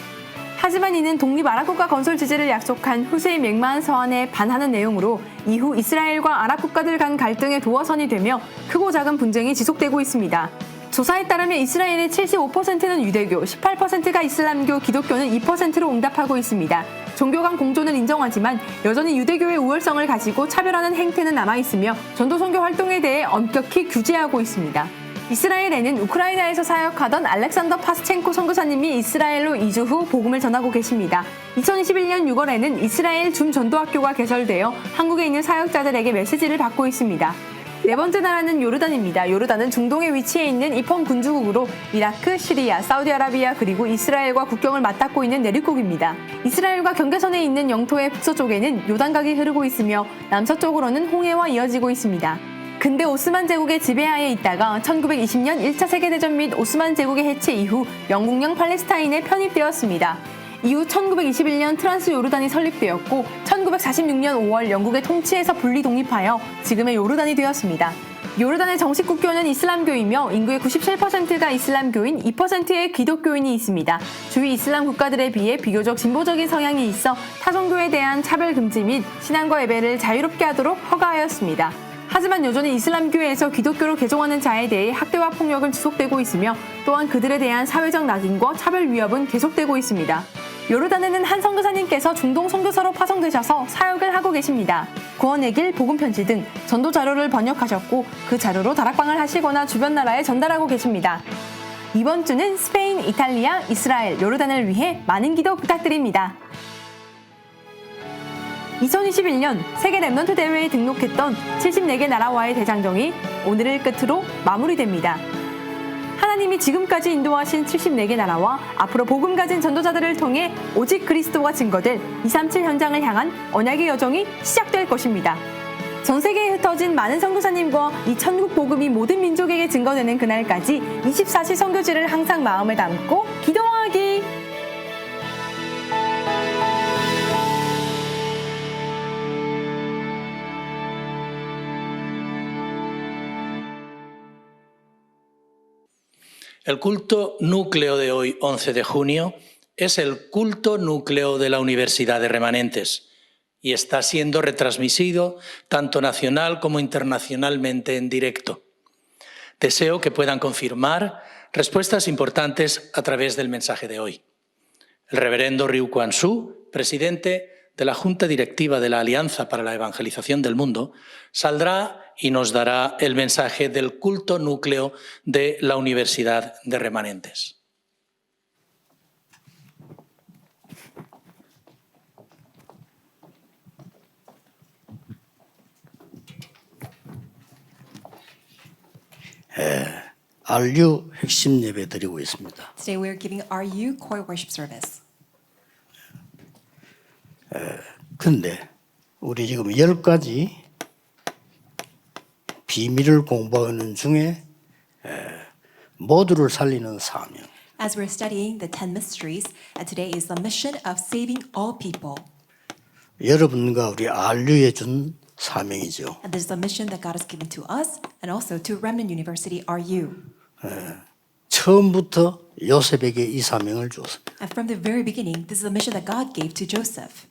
M: 하지만 이는 독립 아랍국가 건설 지지를 약속한 후세의 맹마한 서한에 반하는 내용으로 이후 이스라엘과 아랍 국가들 간 갈등의 도화선이 되며 크고 작은 분쟁이 지속되고 있습니다. 조사에 따르면 이스라엘의 75%는 유대교, 18%가 이슬람교, 기독교는 2%로 응답하고 있습니다. 종교 간 공존을 인정하지만 여전히 유대교의 우월성을 가지고 차별하는 행태는 남아있으며 전도 선교 활동에 대해 엄격히 규제하고 있습니다. 이스라엘에는 우크라이나에서 사역하던 알렉산더 파스첸코 선교사님이 이스라엘로 이주 후 복음을 전하고 계십니다. 2021년 6월에는 이스라엘 준전도학교가 개설되어 한국에 있는 사역자들에게 메시지를 받고 있습니다. 네 번째 나라는 요르단입니다. 요르단은 중동에 위치해 있는 이펑 군주국으로 이라크, 시리아, 사우디아라비아 그리고 이스라엘과 국경을 맞닿고 있는 내륙국입니다. 이스라엘과 경계선에 있는 영토의 북서쪽에는 요단강이 흐르고 있으며 남서쪽으로는 홍해와 이어지고 있습니다. 근대 오스만 제국의 지배하에 있다가 1920년 1차 세계대전 및 오스만 제국의 해체 이후 영국령 팔레스타인에 편입되었습니다. 이후 1921년 트란스 요르단이 설립되었고 1946년 5월 영국의 통치에서 분리 독립하여 지금의 요르단이 되었습니다. 요르단의 정식 국교는 이슬람교이며 인구의 97%가 이슬람교인 2%의 기독교인이 있습니다. 주위 이슬람 국가들에 비해 비교적 진보적인 성향이 있어 타종교에 대한 차별 금지 및 신앙과 예배를 자유롭게 하도록 허가하였습니다. 하지만 여전히 이슬람교에서 기독교로 개종하는 자에 대해 학대와 폭력은 지속되고 있으며 또한 그들에 대한 사회적 낙인과 차별 위협은 계속되고 있습니다. 요르단에는 한 선교사님께서 중동 선교사로 파송되셔서 사역을 하고 계십니다. 구원의 길, 복음편지 등 전도 자료를 번역하셨고 그 자료로 다락방을 하시거나 주변 나라에 전달하고 계십니다. 이번 주는 스페인, 이탈리아, 이스라엘, 요르단을 위해 많은 기도 부탁드립니다. 2021년 세계 랩넌트 대회에 등록했던 74개 나라와의 대장정이 오늘을 끝으로 마무리됩니다. 하나님이 지금까지 인도하신 74개 나라와 앞으로 복음 가진 전도자들을 통해 오직 그리스도가 증거될 237 현장을 향한 언약의 여정이 시작될 것입니다. 전 세계에 흩어진 많은 선교사님과 이 천국 복음이 모든 민족에게 증거되는 그날까지 24시 선교지를 항상 마음에 담고 기도하기!
D: El culto núcleo de hoy, 11 de junio, es el culto núcleo de la Universidad de Remanentes y está siendo retransmitido tanto nacional como internacionalmente en directo. Deseo que puedan confirmar respuestas importantes a través del mensaje de hoy. El reverendo Ryu Kwan-Su, presidente de la Junta Directiva de la Alianza para la Evangelización del Mundo, saldrá y nos dará el mensaje del culto núcleo de la Universidad de Remanentes.
G: RU 핵심 예배 드리고 있습니다.
N: Today we are giving RU Core Worship Service.
G: 근데 우리 지금 10가지 비밀을 공부하는 중에 모두를 살리는 사명.
N: As we're studying the 10 mysteries, today is the mission of saving all people.
G: 여러분과 우리 RU에 준 사명이죠.
N: And this is the mission that God has given to us and also to Remnant University RU.
G: 처음부터 요셉에게 이 사명을 주었습니다.
N: And from the very beginning, this is the mission that God gave to Joseph.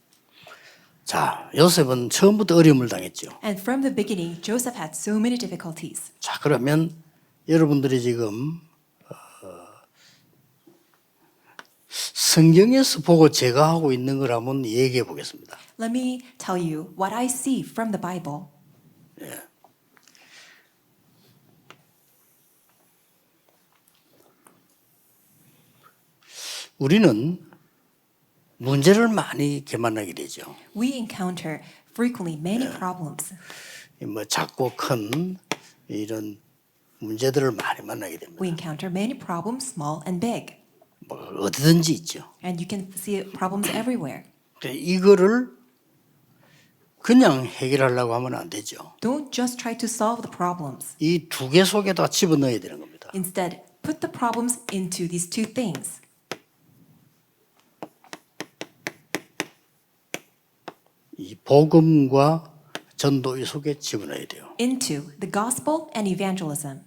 G: 자, 요셉은 처음부터 어려움을 당했죠.
N: And from the beginning, Joseph had so many difficulties.
G: 자, 그러면 여러분들이 지금 성경에서 보고 제가 하고 있는 걸 한번 얘기해 보겠습니다.
N: Let me tell you what I see from the Bible.
G: 우리는 문제를 많이 만나게 되죠.
N: We encounter frequently many problems.
G: 뭐 작고 큰 이런 문제들을 많이 만나게 됩니다.
N: We encounter many problems, small and big.
G: 뭐 어디든지 있죠.
N: And you can see problems everywhere.
G: 이거를 그냥 해결하려고 하면 안 되죠.
N: Don't just try to solve the problems.
G: 이 두 개 속에다 집어넣어야 되는 겁니다.
N: Instead, put the problems into these two things.
G: 이 복음과 전도 이 속에 집어넣어야 돼요.
N: Into the gospel and evangelism.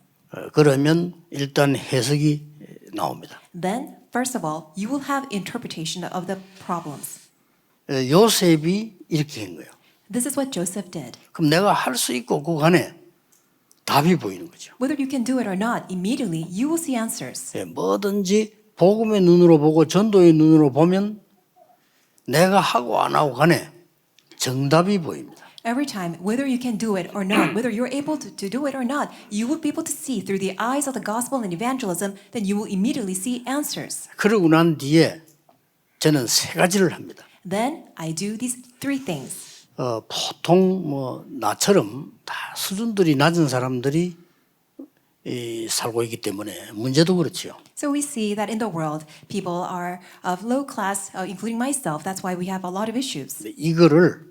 G: 그러면 일단 해석이 나옵니다.
N: Then, first of all, you will have interpretation of the problems.
G: 요셉이 이렇게 한 거예요.
N: This is what Joseph did.
G: 그럼 내가 할 수 있고 그간에 답이 보이는 거죠.
N: Whether you can do it or not, immediately you will see answers.
G: 뭐든지 복음의 눈으로 보고 전도의 눈으로 보면 내가 하고 안 하고 간에 정답이 보입니다.
N: Every time, whether you can do it or not, whether you're able to do it or not, you will be able to see through the eyes of the gospel and evangelism, then you will immediately see answers.
G: 그러고 난 뒤에 저는 세 가지를 합니다.
N: Then I do these three things.
G: 보통 뭐 나처럼 다 수준들이 낮은 사람들이 살고 있기 때문에 문제도 그렇지요.
N: So we see that in the world, people are of low class, including myself. That's why we have a lot of issues.
G: 이거를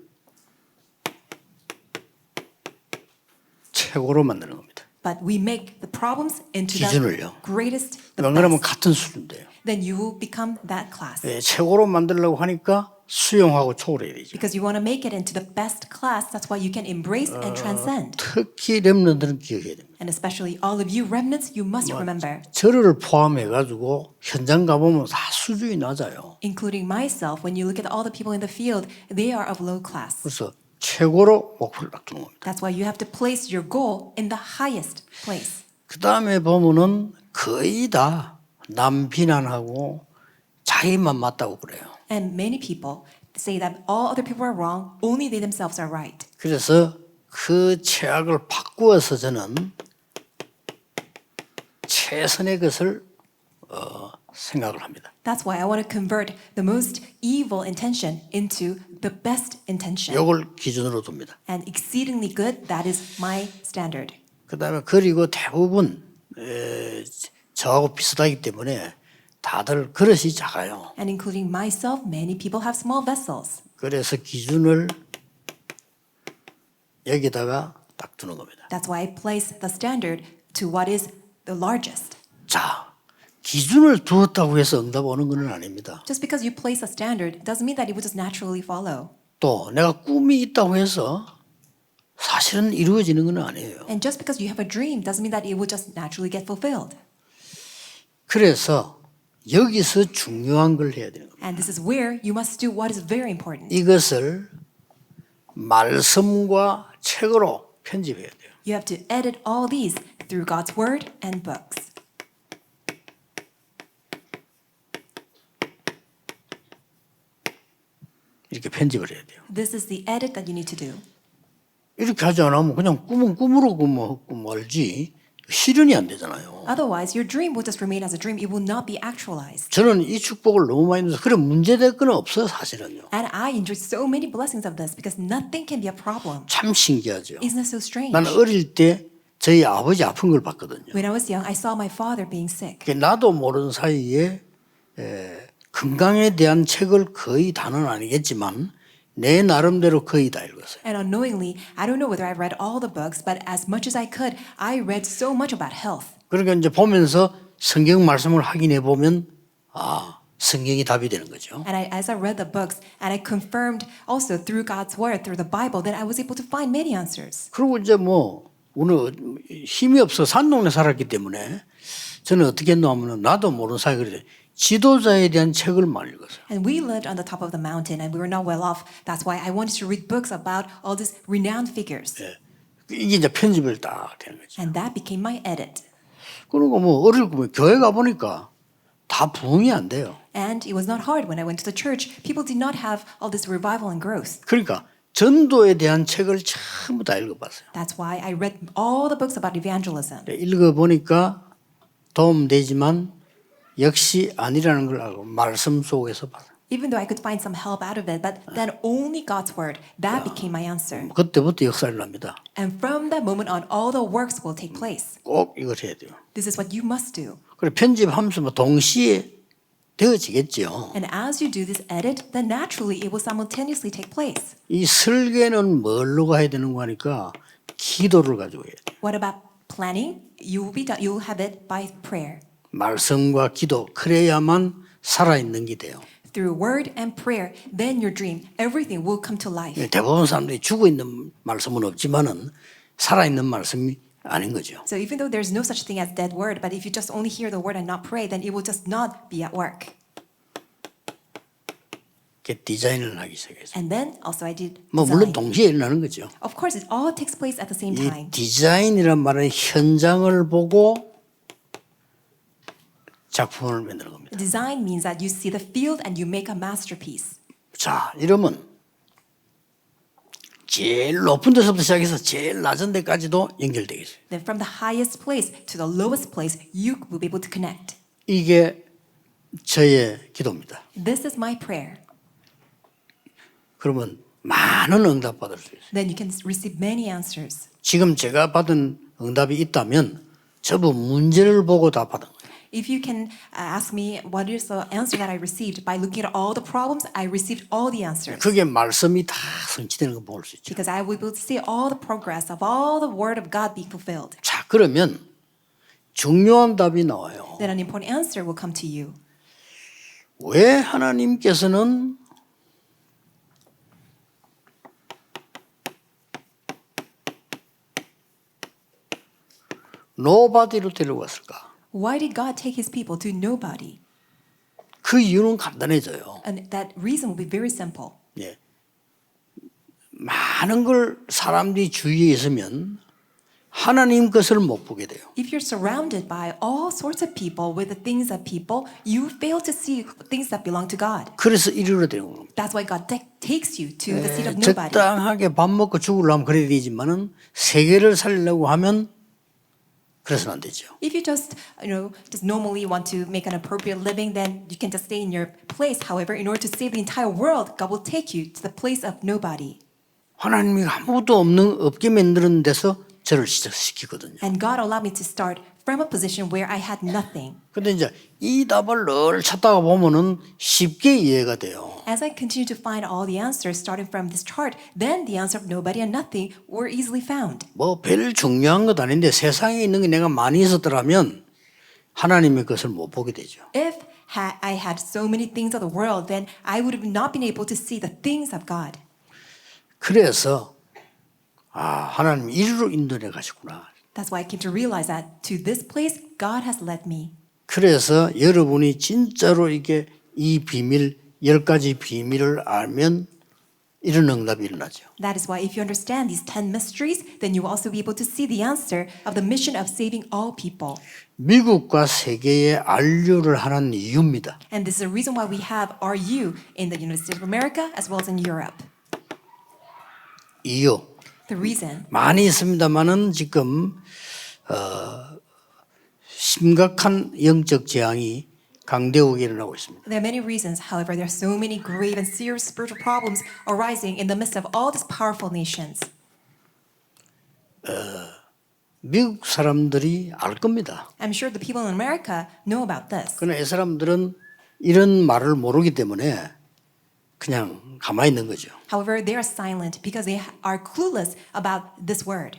G: 최고로 만드는 겁니다.
N: But we make the problems into
G: 기준을요.
N: the greatest, the
G: 안 그러면
N: best.
G: 같은 수준돼요.
N: Then you will become that class.
G: 최고로 만들려고 하니까 수용하고 초월해야 되죠.
N: Because you want to make it into the best class, that's why you can embrace and transcend.
G: 특히 렘넌트들은 기억해야 됩니다.
N: And especially all of you remnants, you must remember,
G: 저를 포함해가지고 현장 가보면 다 수준이 낮아요.
N: including myself, when you look at all the people in the field, they are of low class.
G: 그래서 최고로 목표를 딱 두는 겁니다.
N: That's why you have to place your goal in the highest place.
G: 그 다음에 보면은 거의 다 남 비난하고 자기만 맞다고 그래요.
N: And many people say that all other people are wrong, only they themselves are right.
G: 그래서 그 최악을 바꾸어서 저는 최선의 것을 생각을 합니다.
N: That's why I want to convert the most evil intention into the best intention.
G: 이걸 기준으로 둡니다.
N: And exceedingly good, that is my standard.
G: 그다음에 그리고 대부분 저하고 비슷하기 때문에 다들 그릇이 작아요.
N: And including myself, many people have small vessels.
G: 그래서 기준을 여기다가 딱 두는 겁니다.
N: That's why I place the standard to what is the largest.
G: 자, 기준을 두었다고 해서 응답 오는 건 아닙니다.
N: Just because you place a standard doesn't mean that it will just naturally follow.
G: 또 내가 꿈이 있다고 해서 사실은 이루어지는 건 아니에요.
N: And just because you have a dream doesn't mean that it will just naturally get fulfilled.
G: 그래서 여기서 중요한 걸 해야 되는 겁니다.
N: And this is where you must do what is very important.
G: 이것을 말씀과 책으로 편집해야 돼요.
N: You have to edit all these through God's word and books.
G: 이렇게 편집을 해야 돼요.
N: This is the edit that you need to do.
G: 이렇게 하지 않으면 그냥 꿈은 꿈으로 말지 실현이 안 되잖아요.
N: Otherwise, your dream will just remain as a dream. It will not be actualized.
G: 저는 이 축복을 너무 많이 누려서 그래 문제될 건 없어요 사실은요.
N: And I enjoy so many blessings of this because nothing can be a problem.
G: 참 신기하죠.
N: Isn't that so strange?
G: 나는 어릴 때 저희 아버지 아픈 걸 봤거든요.
N: When I was young, I saw my father being sick.
G: 나도 모르는 사이에 건강에 대한 책을 거의 다는 아니겠지만 내 나름대로 거의 다 읽었어요.
N: And unknowingly, I don't know whether I read all the books, but as much as I could, I read so much about health.
G: 그러니까 이제 보면서 성경 말씀을 확인해 보면 아 성경이 답이 되는 거죠.
N: And as I read the books, and I confirmed also through God's word, through the Bible, then I was able to find many answers.
G: 그리고 이제 뭐 오늘 힘이 없어 산동네 살았기 때문에 저는 어떻게 했나 하면 나도 모르는 사이에 그래 지도자에 대한 책을 많이 읽었어요.
N: And we lived on the top of the mountain, and we were not well off. That's why I wanted to read books about all these renowned figures.
G: 이게 이제 편집을 딱 되는 거죠.
N: And that became my edit.
G: 그리고 뭐 어릴 때 교회 가 보니까 다 부흥이 안 돼요.
N: And it was not hard when I went to the church. People did not have all this revival and growth.
G: 그러니까 전도에 대한 책을 전부 다 읽어봤어요.
N: That's why I read all the books about evangelism.
G: 읽어보니까 도움되지만 역시 아니라는 걸 알고 말씀 속에서 봤어요.
N: Even though I could find some help out of it, but then only God's word, that became my answer.
G: 그때부터 역사를 납니다.
N: And from that moment on, all the works will take place.
G: 꼭 이걸 해야 돼요.
N: This is what you must do.
G: 그리고 편집하면서 뭐 동시에 되어지겠죠.
N: And as you do this edit, then naturally it will simultaneously take place.
G: 이 설계는 뭘로 가야 되는 거 하니까 기도를 가지고 해야 돼요.
N: What about planning? You will have it by prayer.
G: 말씀과 기도 그래야만 살아있는 게 돼요.
N: Through word and prayer, then your dream, everything will come to life.
G: 대부분 사람들이 죽어있는 말씀은 없지만은 살아있는 말씀이 아닌 거죠.
N: So even though there's no such thing as dead word, but if you just only hear the word and not pray, then it will just not be at work.
G: 디자인을 하기 시작했어요.
N: And then also I did
G: 뭐 물론
N: design.
G: 동시에 일어나는 거죠.
N: Of course, it all takes place at the same
G: 이
N: time.
G: 디자인이란 말은 현장을 보고 작품을 만드는 겁니다.
N: Design means that you see the field and you make a masterpiece.
G: 자, 이러면 제일 높은 데서부터 시작해서 제일 낮은 데까지도 연결되겠어요.
N: Then from the highest place to the lowest place, you will be able to connect.
G: 이게 저의 기도입니다.
N: This is my prayer.
G: 그러면 많은 응답 받을 수 있어요.
N: Then you can receive many answers.
G: 지금 제가 받은 응답이 있다면 전부 문제를 보고 다 받은 거예요.
N: If you can ask me what is the answer that I received, by looking at all the problems, I received all the answers.
G: 그게 말씀이 다 성취되는 거 볼 수 있죠.
N: Because I will be able to see all the progress of all the word of God being fulfilled.
G: 자, 그러면 중요한 답이 나와요.
N: Then an important answer will come to you.
G: 왜 하나님께서는 노바디로 데려왔을까?
N: Why did God take his people to nobody?
G: 그 이유는 간단해져요.
N: And that reason will be very simple.
G: 예. 많은 걸 사람들이 주위에 있으면 하나님 것을 못 보게 돼요.
N: If you're surrounded by all sorts of people with the things of people, you fail to see things that belong to God.
G: 그래서 이리로 되는 겁니다.
N: That's why God takes you to the seat of nobody.
G: 적당하게 밥 먹고 죽으려면 그래야 되지만은 세계를 살리려고 하면 그래서는 안 되죠.
N: If you just normally want to make an appropriate living, then you can just stay in your place. However, in order to save the entire world, God will take you to the place of nobody.
G: 하나님이 아무것도 없게 만드는 데서 저를 시작시키거든요.
N: And God allowed me to start from a position where I had nothing.
G: 근데 이제 이 답을 늘 찾다가 보면은 쉽게 이해가 돼요.
N: As I continue to find all the answers starting from this chart, then the answer of nobody and nothing were easily found.
G: 뭐 별 중요한 것 아닌데 세상에 있는 게 내가 많이 있었더라면 하나님의 것을 못 보게 되죠.
N: If I had so many things of the world, then I would have not been able to see the things of God.
G: 그래서 하나님 이리로 인도해 가시구나.
N: That's why I came to realize that to this place, God has led me.
G: 그래서 여러분이 진짜로 이게 이 비밀 10가지 비밀을 알면 이런 응답이 일어나죠.
N: That is why if you understand these 10 mysteries, then you will also be able to see the answer of the mission of saving all people.
G: 미국과 세계에 안류를 하는 이유입니다.
N: And this is the reason why we have RU in the United States of America as well as in Europe.
G: 이유
N: The reason.
G: 많이 있습니다만은 지금 심각한 영적 재앙이 강대국에 일어나고 있습니다.
N: There are many reasons. However, there are so many grave and serious spiritual problems arising in the midst of all these powerful nations.
G: 미국 사람들이 알 겁니다.
N: I'm sure the people in America know about this.
G: 그러나 이 사람들은 이런 말을 모르기 때문에 그냥 가만히 있는 거죠.
N: However, they are silent because they are clueless about this word.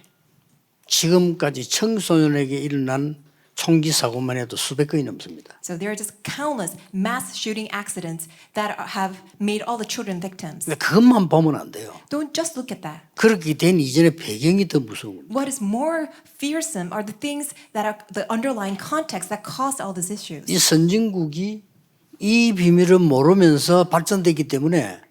G: 지금까지 청소년에게 일어난 총기 사고만 해도 수백 건이 넘습니다.
N: So there are just countless mass shooting accidents that have made all the children victims.
G: 근데 그것만 보면 안 돼요.
N: Don't just look at that.
G: 그렇게 된 이전의 배경이 더 무서운 겁니다.
N: What is more fearsome are the things that are the underlying context that caused all these issues.
G: 이 선진국이 이 비밀을 모르면서 발전됐기 때문에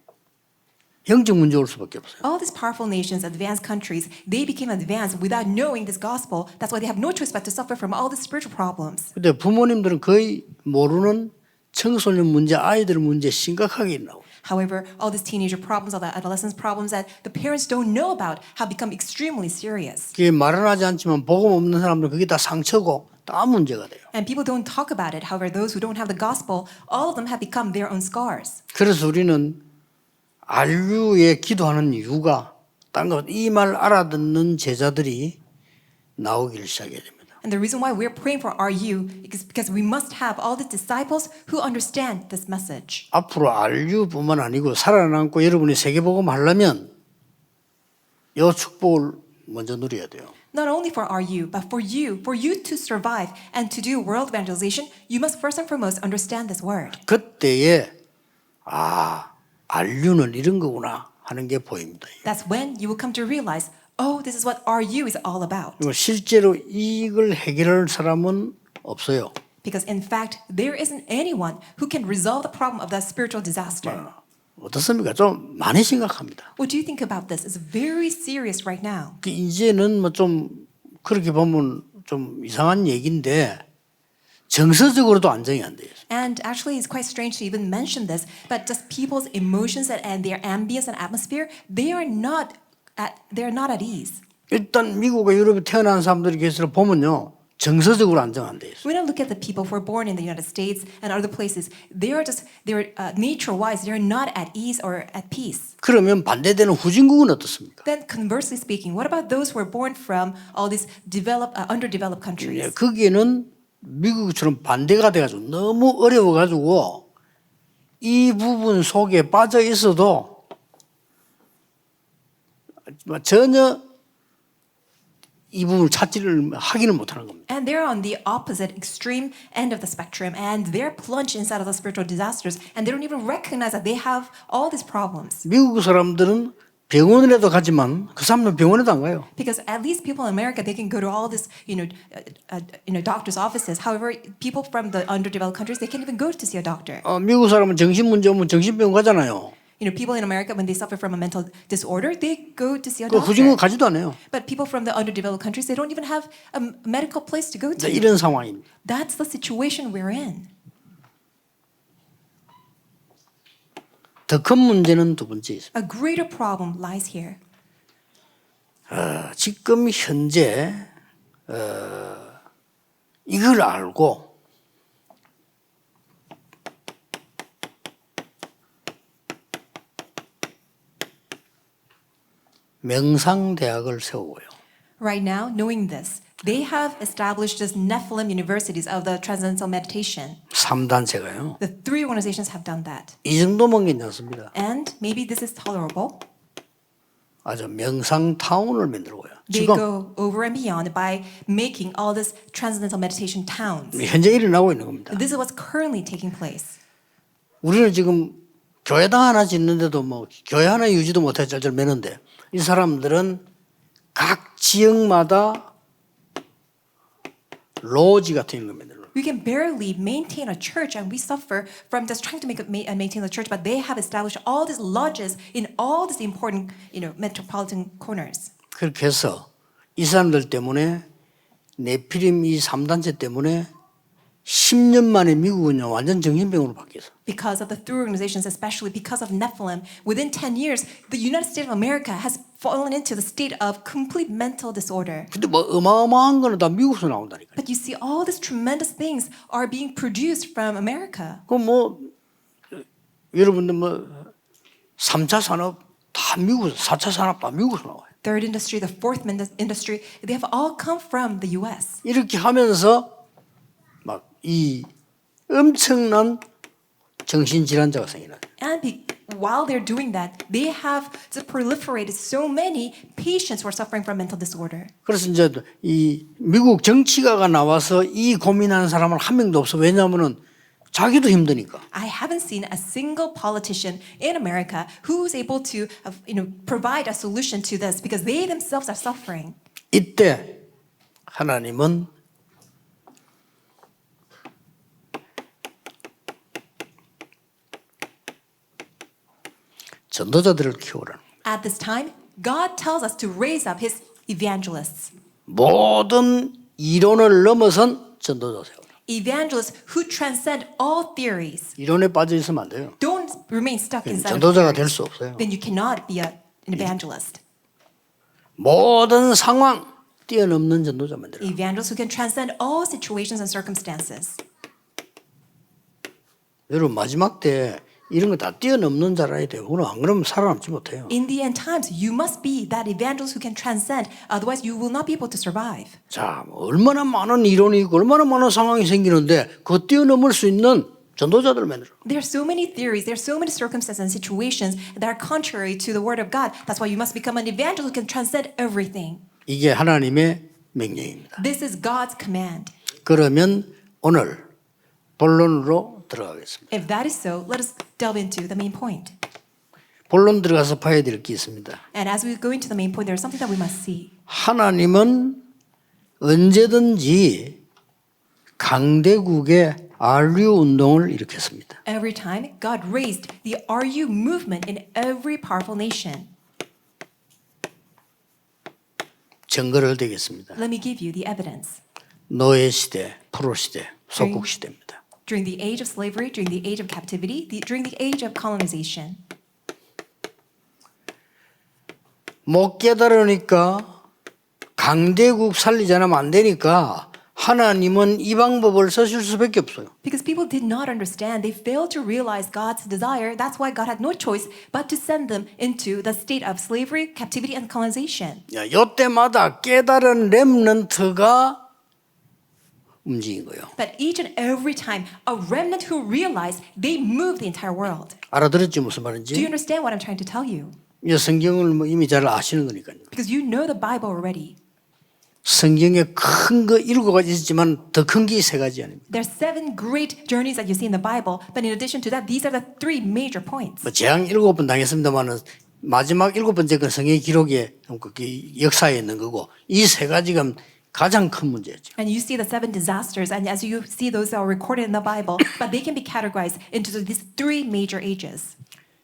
G: 영적 문제 올 수밖에 없어요.
N: All these powerful nations, advanced countries, they became advanced without knowing this gospel. That's why they have no choice but to suffer from all these spiritual problems.
G: 근데 부모님들은 거의 모르는 청소년 문제, 아이들 문제 심각하게 일어나고.
N: However, all these teenager problems, all the adolescence problems that the parents don't know about have become extremely serious.
G: 그게 말은 하지 않지만 복음 없는 사람들은 그게 다 상처고 다 문제가 돼요.
N: And people don't talk about it. However, those who don't have the gospel, all of them have become their own scars.
G: 그래서 우리는 안류에 기도하는 이유가 이 말 알아듣는 제자들이 나오기를 시작해야 됩니다.
N: And the reason why we're praying for RU is because we must have all the disciples who understand this message.
G: 앞으로 안류뿐만 아니고 살아남고 여러분이 세계복음 하려면 이 축복을 먼저 누려야 돼요.
N: Not only for RU, but for you to survive and to do world evangelization, you must first and foremost understand this word.
G: 그때에 안류는 이런 거구나 하는 게 보입니다.
N: That's when you will come to realize, oh, this is what RU is all about.
G: 그리고 실제로 이걸 해결할 사람은 없어요.
N: Because in fact, there isn't anyone who can resolve the problem of that spiritual disaster.
G: 어떻습니까? 좀 많이 심각합니다.
N: What do you think about this? It's very serious right now.
G: 이제는 뭐 좀 그렇게 보면 좀 이상한 얘기인데 정서적으로도 안정이 안 돼요.
N: And actually, it's quite strange to even mention this, but just people's emotions and their ambience and atmosphere, they are not at ease.
G: 일단 미국과 유럽에 태어난 사람들이 계속 보면요. 정서적으로 안정 안 돼 있어요.
N: When I look at the people who are born in the United States and other places, they're nature-wise, they're not at ease or at peace.
G: 그러면 반대되는 후진국은 어떻습니까?
N: Then conversely speaking, what about those who are born from all these underdeveloped countries?
G: 거기에는 미국처럼 반대가 돼가지고 너무 어려워가지고 이 부분 속에 빠져 있어도 전혀 이 부분을 하기는 못하는 겁니다.
N: And they're on the opposite extreme end of the spectrum, and they're plunged inside of the spiritual disasters, and they don't even recognize that they have all these problems.
G: 미국 사람들은 병원이라도 가지만 그 사람들은 병원에도 안 가요.
N: Because at least people in America, they can go to all this, doctors' offices. However, people from the underdeveloped countries, they can't even go to see a doctor.
G: 미국 사람은 정신 문제 오면 정신병원 가잖아요.
N: People in America, when they suffer from a mental disorder, they go to see a
G: 그
N: doctor.
G: 후진국 가지도 않아요.
N: But people from the underdeveloped countries, they don't even have a medical place to go to.
G: 이런 상황입니다.
N: That's the situation we're in.
G: 더 큰 문제는 두 번째 있습니다.
N: A greater problem lies here.
G: 지금 현재 이걸 알고 명상대학을 세우고요.
N: Right now, knowing this, they have established this Nephilim universities of the transcendental meditation.
G: 3단체가요.
N: The 3 organizations have done that.
G: 이 정도면 괜찮습니다.
N: And maybe this is tolerable.
G: 아주 명상타운을 만들고요.
N: They
G: 지금
N: go over and beyond by making all this transcendental meditation towns.
G: 현재 일어나고 있는 겁니다.
N: This is what's currently taking place.
G: 우리는 지금 교회당 하나 짓는데도 뭐 교회 하나 유지도 못해 쩔쩔 매는데 이 사람들은 각 지역마다 로지 같은 걸 만들어.
N: We can barely maintain a church, and we suffer from just trying to maintain the church. But they have established all these lodges in all these important, metropolitan corners.
G: 그렇게 해서 이 사람들 때문에 네피림 이 3단체 때문에 10년 만에 미국은 완전 정신병으로 바뀌었어.
N: Because of the through organizations, especially because of Nephilim, within 10 years, the United States of America has fallen into the state of complete mental disorder.
G: 근데 뭐 어마어마한 거는 다 미국에서 나온다니까.
N: But you see, all these tremendous things are being produced from America.
G: 그 뭐 여러분들 뭐 3차 산업 다 미국, 4차 산업 다 미국에서 나와요.
N: Third industry, the fourth industry, they have all come from the U.S.
G: 이렇게 하면서 막 이 엄청난 정신질환자가 생기나.
N: And while they're doing that, they have proliferated so many patients who are suffering from mental disorder.
G: 그래서 이제 이 미국 정치가가 나와서 이 고민하는 사람은 한 명도 없어. 왜냐하면은 자기도 힘드니까.
N: I haven't seen a single politician in America who's able to, provide a solution to this because they themselves are suffering.
G: 이때 하나님은 전도자들을 키우라는.
N: At this time, God tells us to raise up His evangelists.
G: 모든 이론을 넘어선 전도자 세우라.
N: Evangelists who transcend all theories.
G: 이론에 빠져 있으면 안 돼요.
N: Don't remain stuck inside.
G: 전도자가 될 수 없어요.
N: Then you cannot be an evangelist.
G: 모든 상황 뛰어넘는 전도자 만들어.
N: Evangelists who can transcend all situations and circumstances.
G: 여러분 마지막 때 이런 거 다 뛰어넘는 자라야 돼요. 안 그러면 살아남지 못해요.
N: In the end times, you must be that evangelist who can transcend. Otherwise, you will not be able to survive.
G: 자, 얼마나 많은 이론이 있고 얼마나 많은 상황이 생기는데 그거 뛰어넘을 수 있는 전도자들 만들어.
N: There are so many theories, there are so many circumstances and situations that are contrary to the word of God. That's why you must become an evangelist who can transcend everything.
G: 이게 하나님의 명령입니다.
N: This is God's command.
G: 그러면 오늘 본론으로 들어가겠습니다.
N: If that is so, let us delve into the main point.
G: 본론 들어가서 봐야 될 게 있습니다.
N: And as we go into the main point, there is something that we must see.
G: 하나님은 언제든지 강대국의 RU 운동을 일으켰습니다.
N: Every time, God raised the RU movement in every powerful nation.
G: 증거를 대겠습니다.
N: Let me give you the evidence.
G: 노예 시대, 포로 시대, 속국 시대입니다.
N: During the age of slavery, during the age of captivity, during the age of colonization.
G: 못 깨달으니까 강대국 살리지 않으면 안 되니까 하나님은 이 방법을 쓰실 수밖에 없어요.
N: Because people did not understand, they failed to realize God's desire. That's why God had no choice but to send them into the state of slavery, captivity, and colonization.
G: 이때마다 깨달은 렘넌트가 움직인 거예요.
N: But each and every time, a remnant who realized, they moved the entire world.
G: 알아들었지 무슨
N: Do you
G: 말인지?
N: understand what I'm trying to tell you?
G: 이 성경을 뭐 이미 잘 아시는 거니까요.
N: Because you know the Bible already.
G: 성경에 큰 거 7가지 있지만 더 큰 게 3가지 아닙니까?
N: There are 7 great journeys that you see in the Bible, but in addition to that, these are the 3 major points.
G: 뭐 재앙 7번 당했습니다만은 마지막 7번째 건 성경 기록에 역사에 있는 거고 이 3가지가 가장 큰 문제죠.
N: And you see the 7 disasters, and as you see those are recorded in the Bible, but they can be categorized into these 3 major ages.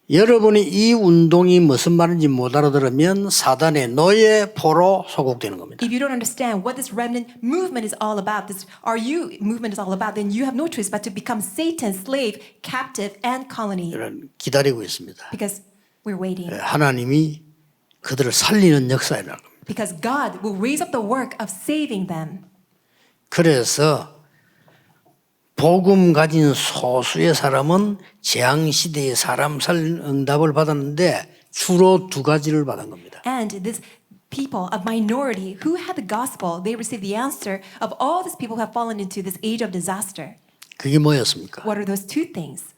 G: 여러분이 이 운동이 무슨 말인지 못 알아들으면 사단의 노예 포로 소곡되는 겁니다.
N: If you don't understand what this remnant movement is all about, this RU movement is all about, then you have no choice but to become Satan's slave, captive, and colony.
G: 기다리고 있습니다.
N: Because we're waiting.
G: 하나님이 그들을 살리는 역사라는 겁니다.
N: Because God will raise up the work of saving them.
G: 그래서 복음 가진 소수의 사람은 재앙 시대의 사람 살리는 응답을 받았는데 주로 2가지를 받은 겁니다.
N: And this people, a minority who had the gospel, they received the answer of all these people who have fallen into this age of disaster.
G: 그게 뭐였습니까?
N: What are those 2 things?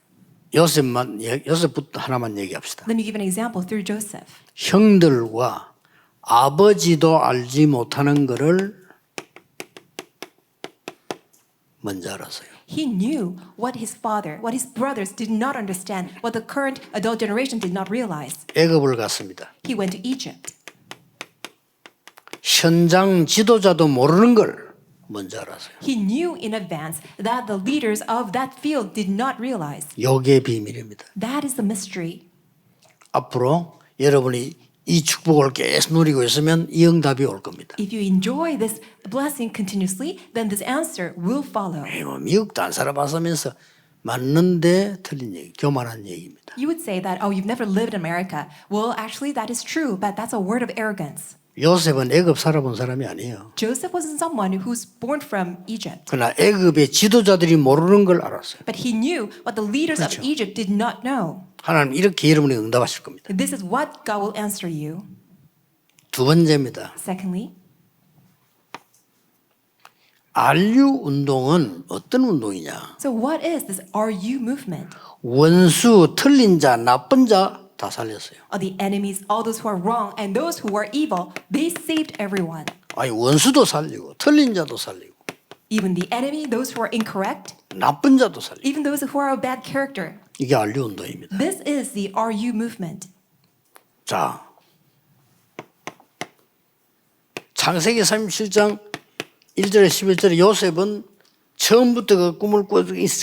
G: 요셉부터 하나만 얘기합시다.
N: Let me give an example through Joseph.
G: 형들과 아버지도 알지 못하는 것을 먼저 알았어요.
N: He knew what his father, what his brothers did not understand, what the current adult generation did not realize.
G: 애굽을 갔습니다.
N: He went to Egypt.
G: 현장 지도자도 모르는 걸 먼저 알았어요.
N: He knew in advance that the leaders of that field did not realize.
G: 요게 비밀입니다.
N: That is the mystery.
G: 앞으로 여러분이 이 축복을 계속 누리고 있으면 이 응답이 올 겁니다.
N: If you enjoy this blessing continuously, then this answer will follow.
G: 미국도 안 살아봤으면서 맞는데 틀린 얘기, 교만한 얘기입니다.
N: You would say that, oh, you've never lived in America. Well, actually, that is true, but that's a word of arrogance.
G: 요셉은 애굽 살아본 사람이 아니에요.
N: Joseph wasn't someone who's born from Egypt,
G: 그러나 애굽의 지도자들이 모르는 걸 알았어요.
N: but he knew what the leaders of Egypt did not know.
G: 하나님 이렇게 여러분에게 응답하실 겁니다.
N: This is what God will answer you.
G: 두 번째입니다.
N: Secondly,
G: RU 운동은 어떤 운동이냐?
N: so what is this RU movement?
G: 원수, 틀린 자, 나쁜 자 다 살렸어요.
N: The enemies, all those who are wrong, and those who are evil, they saved everyone.
G: 아니 원수도 살리고 틀린 자도 살리고
N: Even the enemy, those who are incorrect,
G: 나쁜 자도 살리고
N: even those who are a bad character.
G: 이게 RU 운동입니다.
N: This is the RU movement.
G: 자, 창세기 37장 1절에 11절에 요셉은 처음부터 그 꿈을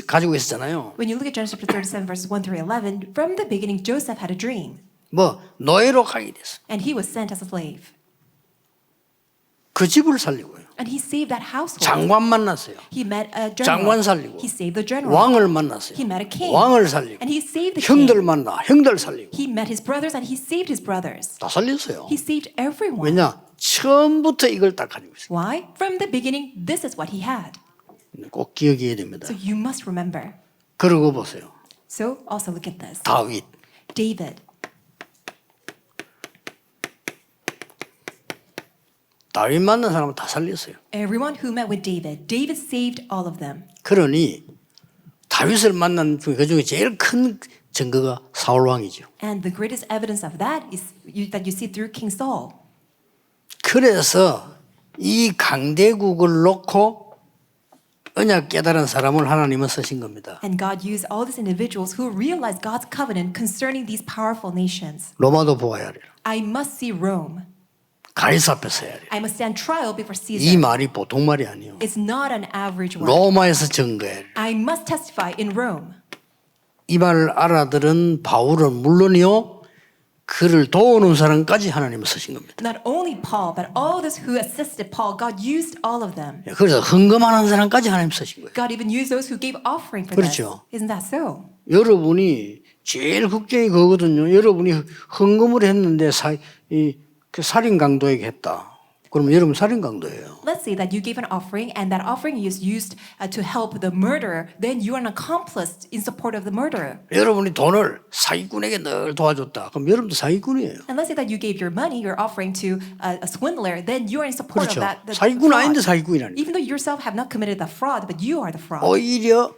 G: 가지고 있었잖아요.
N: When you look at Genesis chapter 37, verses 1 through 11, from the beginning, Joseph had a dream,
G: 뭐 노예로 가게 됐어.
N: and he was sent as a slave.
G: 그 집을 살리고요.
N: And he saved that household.
G: 장관 만났어요.
N: He met a
G: 장관
N: general.
G: 살리고
N: He saved the general.
G: 왕을 만났어요.
N: He met a king.
G: 왕을 살리고
N: And he saved the
G: 형들
N: king.
G: 만나 형들 살리고
N: He met his brothers, and he saved his brothers.
G: 다 살렸어요.
N: He saved everyone.
G: 왜냐? 처음부터 이걸 딱 가지고 있어요.
N: Why? From the beginning, this is what he had.
G: 꼭 기억해야 됩니다.
N: So you must remember.
G: 그러고 보세요.
N: So also look at this.
G: 다윗.
N: David.
G: 다윗 만난 사람은 다 살렸어요.
N: Everyone who met with David, David saved all of them.
G: 그러니 다윗을 만난 그 중에 제일 큰 증거가 사울 왕이죠.
N: And the greatest evidence of that is that you see through King Saul.
G: 그래서 이 강대국을 놓고 언약 깨달은 사람을 하나님은 쓰신 겁니다.
N: And God used all these individuals who realized God's covenant concerning these powerful nations.
G: 로마도 보아야 하리라.
N: I must see Rome.
G: 가이사 앞에 서야 하리라.
N: I must stand trial before
G: 이
N: Caesar.
G: 말이 보통 말이 아니에요.
N: It's not an average word.
G: 로마에서 증거해야 하리라.
N: I must testify in Rome.
G: 이 말을 알아들은 바울은 물론이요. 그를 도우는 사람까지 하나님은 쓰신 겁니다.
N: Not only Paul, but all those who assisted Paul, God used all of them.
G: 그래서 헌금하는 사람까지 하나님 쓰신 거예요.
N: God even used those who gave offering for
G: 그렇죠.
N: this. Isn't that so?
G: 여러분이 제일 걱정이 그거거든요. 여러분이 헌금을 했는데 그 살인 강도에게 했다. 그러면 여러분 살인 강도예요.
N: Let's say that you gave an offering and that offering is used to help the murderer, then you are an accomplice in support of the murderer.
G: 여러분이 돈을 사기꾼에게 늘 도와줬다. 그럼 여러분도 사기꾼이에요.
N: And let's say that you gave your money, your offering to a swindler, then you are in support
G: 그렇죠.
N: of that. The
G: 사기꾼
N: fraud.
G: 아닌데 사기꾼이라니.
N: Even though you yourself have not committed the fraud, but you are the fraud.
G: 오히려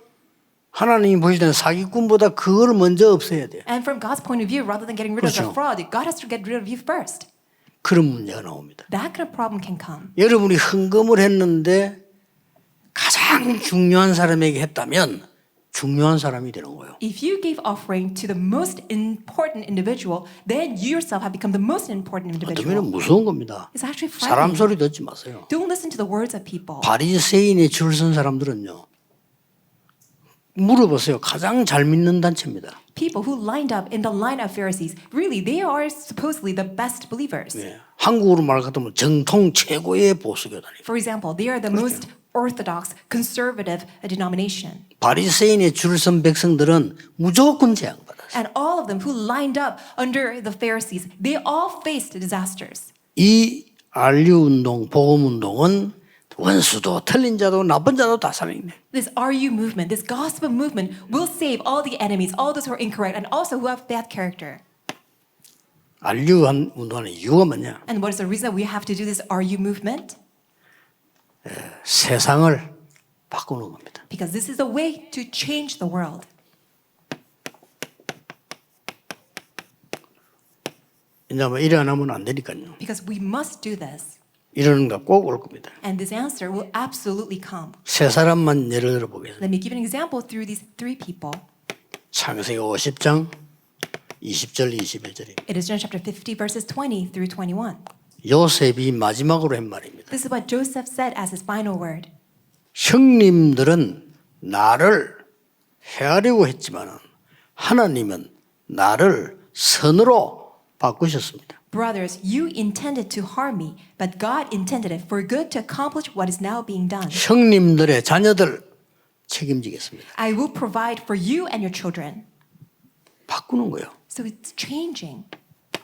G: 하나님이 보실 때는 사기꾼보다 그걸 먼저 없애야 돼요.
N: And from God's point of view, rather than getting rid of the
G: 그렇죠.
N: fraud, God has to get rid of you first.
G: 그런 문제가 나옵니다.
N: That kind of problem can come.
G: 여러분이 헌금을 했는데 가장 중요한 사람에게 했다면 중요한 사람이 되는 거예요.
N: If you gave offering to the most important individual, then you yourself have become the most important individual.
G: 어쩌면 무서운 겁니다.
N: It's actually
G: 사람
N: frightening.
G: 소리 듣지 마세요.
N: Don't listen to the words of people.
G: 바리새인에 줄 선 사람들은요. 물어보세요. 가장 잘 믿는 단체입니다.
N: People who lined up in the line of Pharisees, really, they are supposedly the best believers.
G: 예. 한국으로 말 같으면 정통 최고의 보수교단이에요.
N: For example, they are the most orthodox, conservative denomination.
G: 바리새인에 줄 선 백성들은 무조건 재앙받았어요.
N: And all of them who lined up under the Pharisees, they all faced disasters.
G: 이 RU 운동, 복음운동은 원수도 틀린 자도 나쁜 자도 다 살리네.
N: This RU movement, this gospel movement will save all the enemies, all those who are incorrect, and also who have bad character.
G: RU 운동하는 이유가 뭐냐?
N: And what is the reason we have to do this RU movement?
G: 세상을 바꾸는 겁니다.
N: Because this is a way to change the world.
G: 이제 뭐 이래 안 하면 안 되니까요.
N: Because we must do this.
G: 이러는 거 꼭 올 겁니다.
N: And this answer will absolutely come.
G: 세 사람만 예를 들어 보겠습니다.
N: Let me give an example through these three people.
G: 창세기 50장 20절 21절입니다.
N: It is John chapter 50, verses 20 through 21.
G: 요셉이 마지막으로 한 말입니다.
N: This is what Joseph said as his final word.
G: 형님들은 나를 해하려고 했지만 하나님은 나를 선으로 바꾸셨습니다.
N: Brothers, you intended to harm me, but God intended it for good to accomplish what is now being done.
G: 형님들의 자녀들 책임지겠습니다.
N: I will provide for you and your children.
G: 바꾸는 거예요.
N: So it's changing.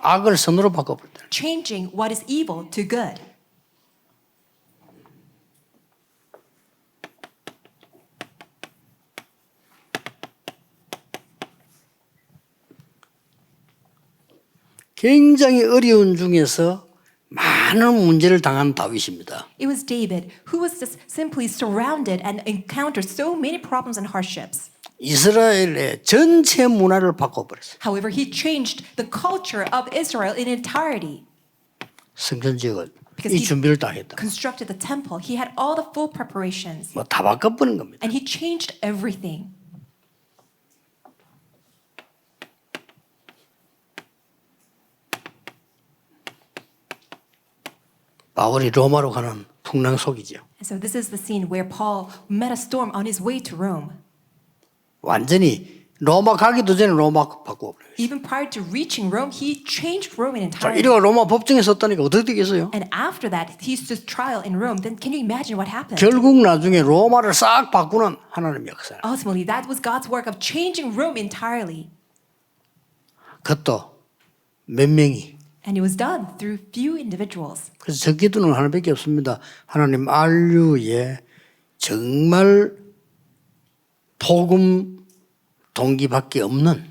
G: 악을 선으로 바꿔버린다.
N: Changing what is evil to good.
G: 굉장히 어려운 중에서 많은 문제를 당한 다윗입니다.
N: It was David who was just simply surrounded and encountered so many problems and hardships.
G: 이스라엘의 전체 문화를 바꿔버렸어요.
N: However, he changed the culture of Israel in entirety.
G: 성전 지역을
N: Because
G: 이
N: he
G: 준비를 다 했다.
N: constructed the temple. He had all the full preparations.
G: 뭐 다 바꿔버린 겁니다.
N: And he changed everything.
G: 바울이 로마로 가는 풍랑 속이죠.
N: And so this is the scene where Paul met a storm on his way to Rome.
G: 완전히 로마 가기도 전에 로마 바꿔버려요.
N: Even prior to reaching Rome, he changed Rome in
G: 자,
N: entirety.
G: 이래가 로마 법정에 섰다니까 어떻게 되겠어요?
N: And after that, he stood trial in Rome. Then can you imagine what happened?
G: 결국 나중에 로마를 싹 바꾸는 하나님의 역사.
N: Ultimately, that was God's work of changing Rome entirely.
G: 그것도 몇 명이.
N: And it was done through few individuals.
G: 그래서 저 기도는 하나밖에 없습니다. 하나님 안류에 정말 복음 동기밖에 없는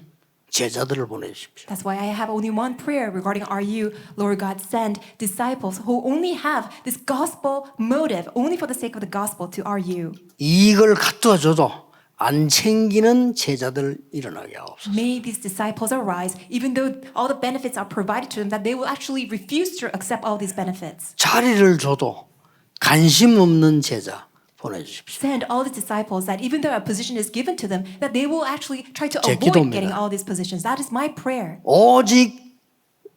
G: 제자들을 보내주십시오.
N: That's why I have only one prayer regarding RU. Lord God, send disciples who only have this gospel motive, only for the sake of the gospel to RU.
G: 이걸 갖다 줘도 안 챙기는 제자들 일어나게 하옵소서.
N: May these disciples arise, even though all the benefits are provided to them, that they will actually refuse to accept all these benefits.
G: 자리를 줘도 관심 없는 제자 보내주십시오.
N: Send all the disciples that even though a position is given to them, that they will actually try to
G: 제
N: avoid
G: 기도입니다.
N: getting all these positions. That is my prayer.
G: 오직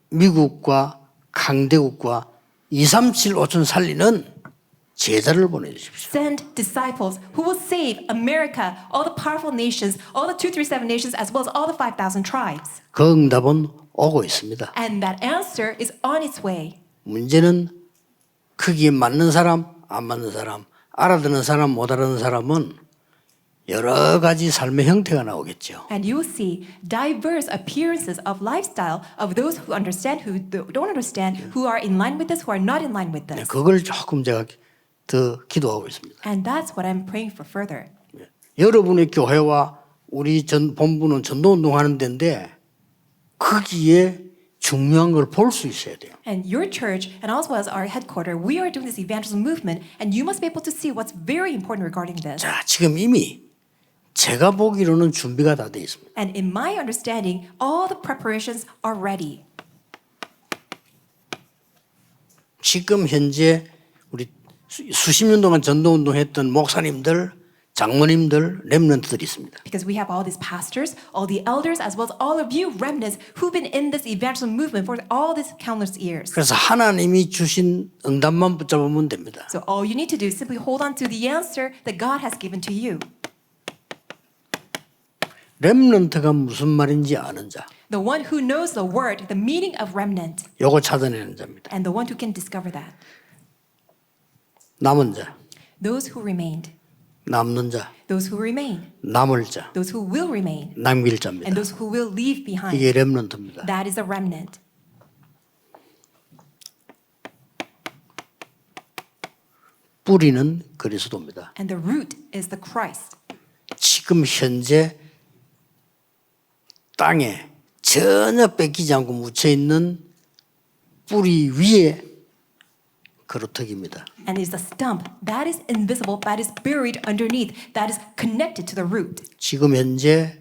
G: 미국과 강대국과 237 5천 살리는 제자를 보내주십시오.
N: Send disciples who will save America, all the powerful nations, all the 237 nations, as well as all the 5,000 tribes.
G: 그 응답은 오고 있습니다.
N: And that answer is on its way.
G: 문제는 거기에 맞는 사람, 안 맞는 사람, 알아듣는 사람, 못 알아듣는 사람은 여러 가지 삶의 형태가 나오겠죠.
N: And you will see diverse appearances of lifestyle of those who understand, who don't understand, who are in line with this, who are not in line with this.
G: 그걸 조금 제가 더 기도하고 있습니다.
N: And that's what I'm praying for further.
G: 여러분의 교회와 우리 전 본부는 전도운동 하는 데인데 거기에 중요한 걸 볼 수 있어야 돼요.
N: And your church, and also as our headquarters, we are doing this evangelism movement, and you must be able to see what's very important regarding this.
G: 자, 지금 이미 제가 보기로는 준비가 다 돼 있습니다.
N: And in my understanding, all the preparations are ready.
G: 지금 현재 우리 수십 년 동안 전도운동 했던 목사님들, 장모님들, 렘넌트들이 있습니다.
N: Because we have all these pastors, all the elders, as well as all of you remnants who've been in this evangelism movement for all these countless years.
G: 그래서 하나님이 주신 응답만 붙잡으면 됩니다.
N: So all you need to do is simply hold on to the answer that God has given to you.
G: 렘넌트가 무슨 말인지 아는 자,
N: The one who knows the word, the meaning of remnant,
G: 요거 찾아내는 자입니다.
N: and the one who can discover that.
G: 남은 자,
N: Those who remained,
G: 남는 자,
N: those who remain,
G: 남을 자,
N: those who will remain,
G: 남길
N: and
G: 자입니다.
N: those who will leave behind.
G: 이게 렘넌트입니다.
N: That is a remnant.
G: 뿌리는 그리스도입니다.
N: And the root is the Christ.
G: 지금 현재 땅에 전혀 뺏기지 않고 묻혀 있는 뿌리 위에 그루터기입니다.
N: And is the stump that is invisible, that is buried underneath, that is connected to the root.
G: 지금 현재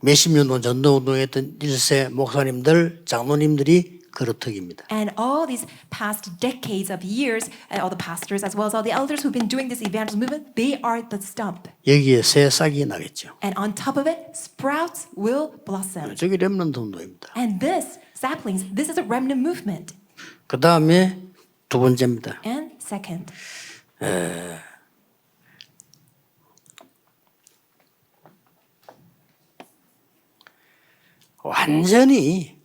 G: 몇십 년 동안 전도운동했던 1세 목사님들, 장로님들이 그루터기입니다.
N: And all these past decades of years, and all the pastors as well as all the elders who've been doing this evangelism movement, they are the stump.
G: 여기에 새 싹이 나겠죠.
N: And on top of it, sprouts will blossom.
G: 저기 렘넌트 운동입니다.
N: And this, saplings, this is a remnant movement.
G: 그 다음에 두 번째입니다.
N: And second,
G: 완전히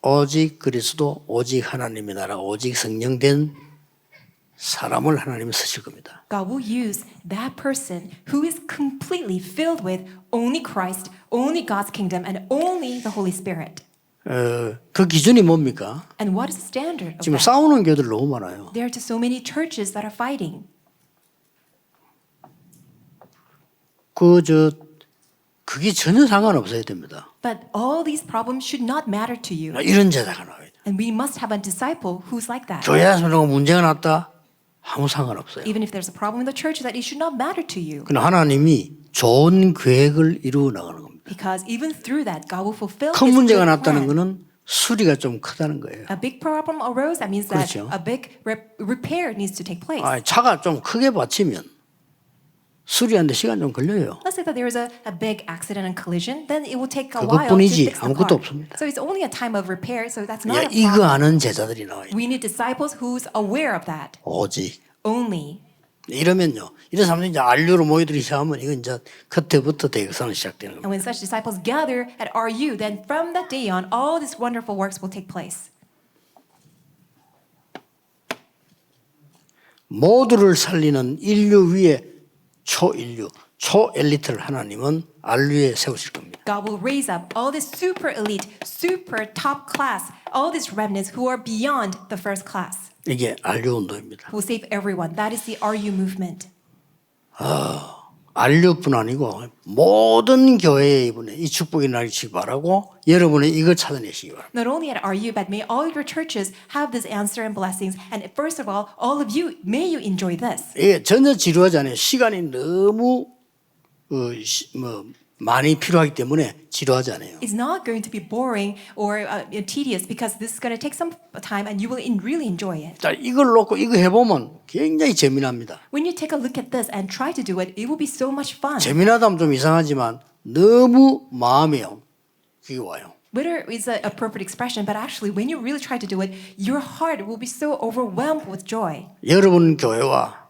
G: 오직 그리스도, 오직 하나님의 나라, 오직 성령된 사람을 하나님이 쓰실 겁니다.
N: God will use that person who is completely filled with only Christ, only God's kingdom, and only the Holy Spirit.
G: 그 기준이 뭡니까?
N: And what is the standard of
G: 지금
N: that?
G: 싸우는 교회들 너무 많아요.
N: There are just so many churches that are fighting.
G: 그게 전혀 상관없어야 됩니다.
N: But all these problems should not matter to you.
G: 이런 제자가 나와야 돼.
N: And we must have a disciple who's like that.
G: 교회에서 문제가 났다? 아무 상관없어요.
N: Even if there's a problem in the church, that it should not matter to you.
G: 그러나 하나님이 좋은 계획을 이루어 나가는 겁니다.
N: Because even through that, God will fulfill
G: 큰
N: His
G: 문제가
N: good
G: 났다는
N: plan.
G: 것은 수리가 좀 크다는 거예요.
N: A big problem arose. That means that
G: 그렇죠.
N: a big repair needs to take place.
G: 차가 좀 크게 받치면 수리하는데 시간 좀 걸려요.
N: Let's say that there is a big accident and collision, then it will take a while to
G: 그것뿐이지
N: fix the
G: 아무것도
N: car.
G: 없습니다.
N: So it's only a time of repair, so that's not a
G: 이거
N: problem.
G: 아는 제자들이 나와요.
N: We need disciples who's aware of that.
G: 오직
N: Only.
G: 이러면요. 이런 사람들이 이제 안류로 모이들이 시작하면 이건 이제 그때부터 대역사는 시작되는 겁니다.
N: And when such disciples gather at RU, then from that day on, all these wonderful works will take place.
G: 모두를 살리는 인류 위에 초인류, 초엘리트를 하나님은 안류에 세우실 겁니다.
N: God will raise up all this super elite, super top class, all these remnants who are beyond the first class,
G: 이게 안류 운동입니다.
N: who will save everyone. That is the RU movement.
G: 안류뿐 아니고 모든 교회에 이번에 이 축복이 나기를 바라고 여러분이 이걸 찾아내시기 바랍니다.
N: Not only at RU, but may all your churches have this answer and blessings. And first of all of you, may you enjoy this.
G: 이게 전혀 지루하지 않아요. 시간이 너무 많이 필요하기 때문에 지루하지 않아요.
N: It's not going to be boring or tedious because this is going to take some time and you will really enjoy it.
G: 자, 이걸 놓고 이거 해보면 굉장히 재미납니다.
N: When you take a look at this and try to do it, it will be so much fun.
G: 재미나다면 좀 이상하지만 너무 마음에요. 그게 와요.
N: Whether it's an appropriate expression, but actually when you really try to do it, your heart will be so overwhelmed with joy.
G: 여러분 교회와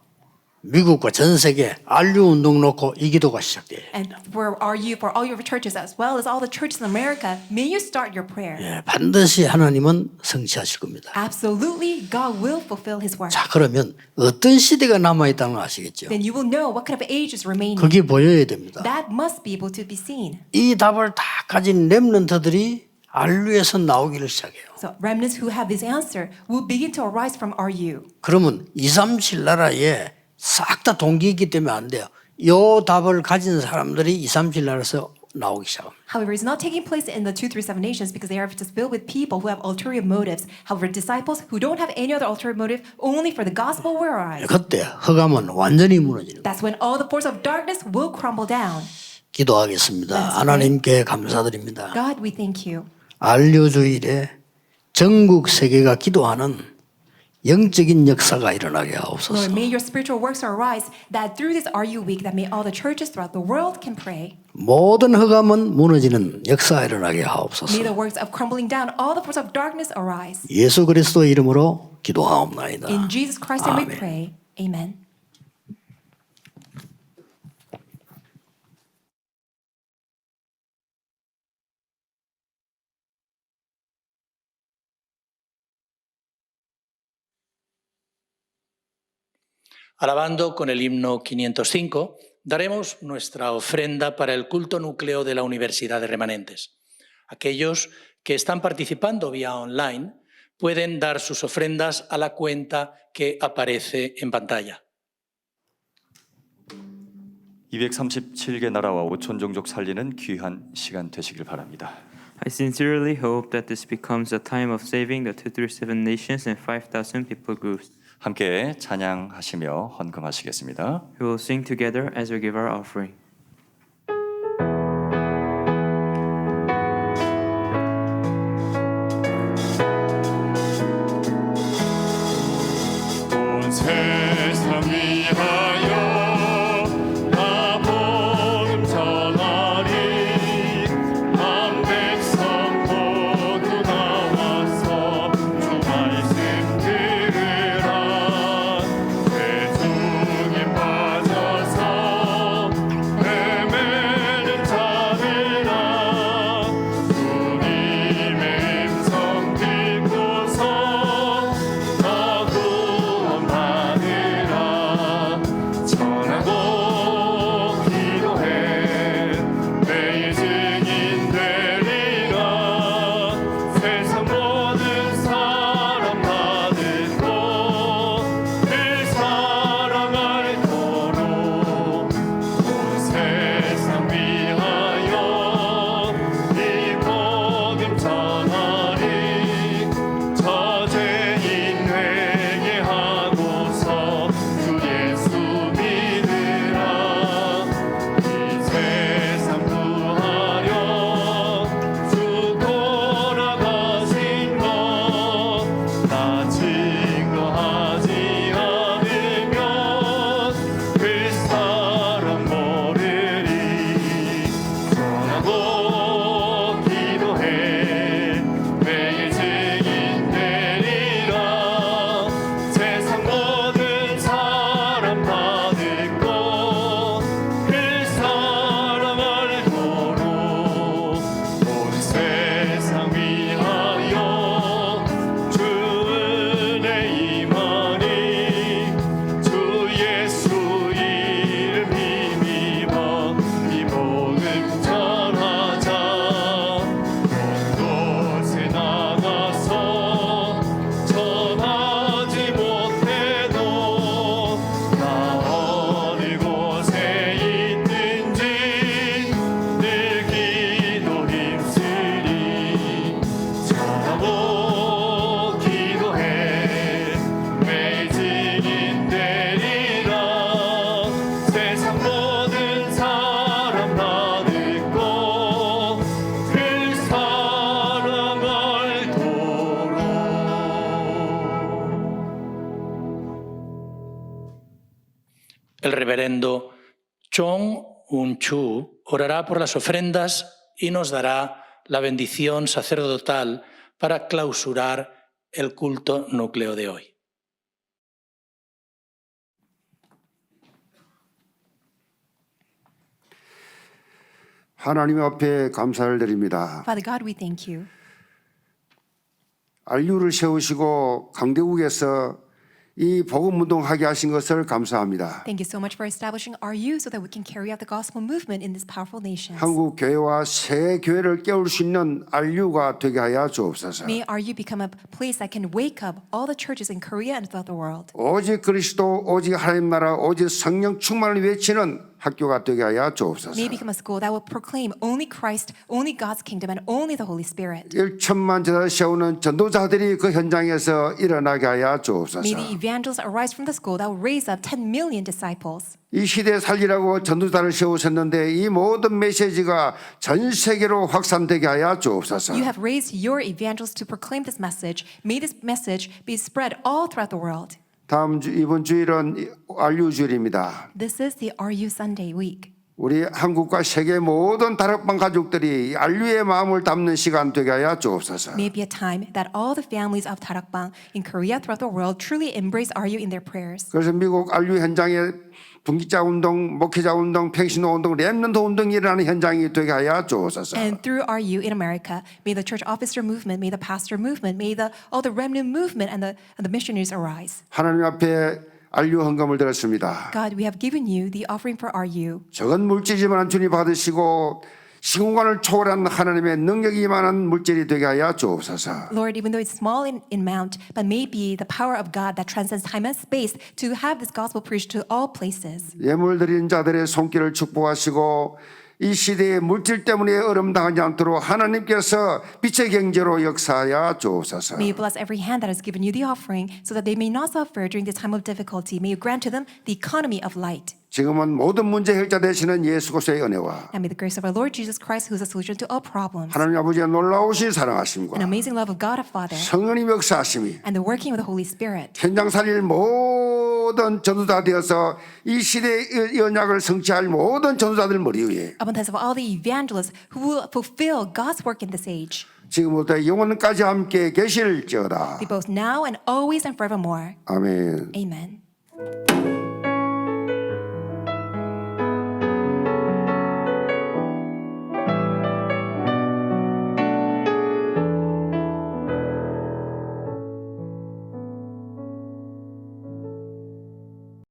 G: 미국과 전 세계 안류 운동 놓고 이 기도가 시작돼요.
N: And for all your churches as well as all the churches in America, may you start your prayer.
G: 예, 반드시 하나님은 성취하실 겁니다.
N: Absolutely, God will fulfill His work.
G: 자, 그러면 어떤 시대가 남아있다는 걸 아시겠죠?
N: Then you will know what kind of age is remaining.
G: 그게 보여야 됩니다.
N: That must be able to be seen.
G: 이 답을 다 가진 렘넌트들이 안류에서 나오기를 시작해요.
N: So remnants who have this answer will begin to arise from RU.
G: 그러면 237 나라에 싹 다 동기 있기 때문에 안 돼요. 이 답을 가진 사람들이 237 나라에서 나오기 시작합니다.
N: However, it's not taking place in the 237 nations because they are just filled with people who have ulterior motives. However, disciples who don't have any other ulterior motive, only for the gospel will arise.
G: 그때 흑암은 완전히 무너지는 거예요.
N: That's when all the force of darkness will crumble down.
G: 기도하겠습니다. 하나님께 감사드립니다.
N: God, we thank you.
G: 안류주일에 전국 세계가 기도하는 영적인 역사가 일어나게 하옵소서.
N: Lord, may your spiritual works arise that through this RU week that may all the churches throughout the world can pray.
G: 모든 흑암은 무너지는 역사가 일어나게 하옵소서.
N: May the works of crumbling down all the force of darkness arise.
G: 예수 그리스도 이름으로 기도하옵나이다.
N: In Jesus Christ name we
G: 아멘.
N: pray. Amen.
D: Alabando con el himno 505, daremos nuestra ofrenda para el culto núcleo de la Universidad de Remanentes. Aquellos que están participando vía online pueden dar sus ofrendas a la cuenta que aparece en pantalla.
A: 237개 나라와 5천 종족 살리는 귀한 시간 되시길 바랍니다.
B: I sincerely hope that this becomes a time of saving the 237 nations and 5,000 people groups.
A: 함께 찬양하시며 헌금하시겠습니다.
B: We will sing together as we give our offering.
C: 온 세상 위하여 나 복음 전하리 한 백성 모두
D: El reverendo Chong Un-chu orará por las ofrendas y nos dará la bendición sacerdotal para clausurar el culto núcleo de hoy.
O: 하나님 앞에 감사를 드립니다.
N: Father God, we thank you.
O: RU를 세우시고 강대국에서 이 복음 운동하게 하신 것을 감사합니다.
N: Thank you so much for establishing RU so that we can carry out the gospel movement in these powerful nations.
O: 한국 교회와 새 교회를 깨울 수 있는 RU가 되게 하여 주옵소서.
N: May RU become a place that can wake up all the churches in Korea and throughout the world.
O: 오직 그리스도, 오직 하나님 나라, 오직 성령 충만을 외치는 학교가 되게 하여 주옵소서.
N: May become a school that will proclaim only Christ, only God's kingdom, and only the Holy Spirit.
O: 1천만 제자를 세우는 전도자들이 그 현장에서 일어나게 하여 주옵소서.
N: May the evangelists arise from the school that will raise up 10 million disciples.
O: 이 시대에 살리라고 전도자를 세우셨는데 이 모든 메시지가 전 세계로 확산되게 하여 주옵소서.
N: You have raised your evangelists to proclaim this message. May this message be spread all throughout the world.
O: 이번 주일은 RU 주일입니다.
N: This is the RU Sunday week.
O: 우리 한국과 세계 모든 다락방 가족들이 RU의 마음을 담는 시간 되게 하여 주옵소서.
N: May it be a time that all the families of Tarakbang in Korea throughout the world truly embrace RU in their prayers.
O: 그래서 미국 RU 현장에 분기자 운동, 목회자 운동, 평신호 운동, 렘넌트 운동이 일어나는 현장이 되게 하여 주옵소서.
N: And through RU in America, may the church officer movement, may the pastor movement, may all the remnant movement and the missionaries arise.
O: 하나님 앞에 RU 헌금을 드렸습니다.
N: God, we have given you the offering for RU.
O: 적은 물질이지만 주님 받으시고 시공간을 초월한 하나님의 능력이 임하는 물질이 되게 하여 주옵소서.
N: Lord, even though it's small in amount, but may be the power of God that transcends time and space to have this gospel preached to all places.
O: 예물 드린 자들의 손길을 축복하시고 이 시대에 물질 때문에 어려움당하지 않도록 하나님께서 빛의 경제로 역사하여 주옵소서.
N: May you bless every hand that has given you the offering so that they may not suffer during the time of difficulty. May you grant to them the economy of light.
O: 지금은 모든 문제 해결자 되시는 예수 그리스도의 은혜와
N: And may the grace of our Lord Jesus Christ, who is a solution to all problems,
O: 하나님 아버지의 놀라우신 사랑하심과
N: an amazing love of God our Father,
O: 성령님 역사하심이
N: and the working of the Holy Spirit,
O: 현장 살릴 모든 전도자 되어서 이 시대의 언약을 성취할 모든 전도자들 머리 위에
N: upon the heads of all the evangelists who will fulfill God's work in this age,
O: 지금부터 영원까지 함께 계실지어다.
N: be both now and always and forevermore.
O: 아멘.
N: Amen.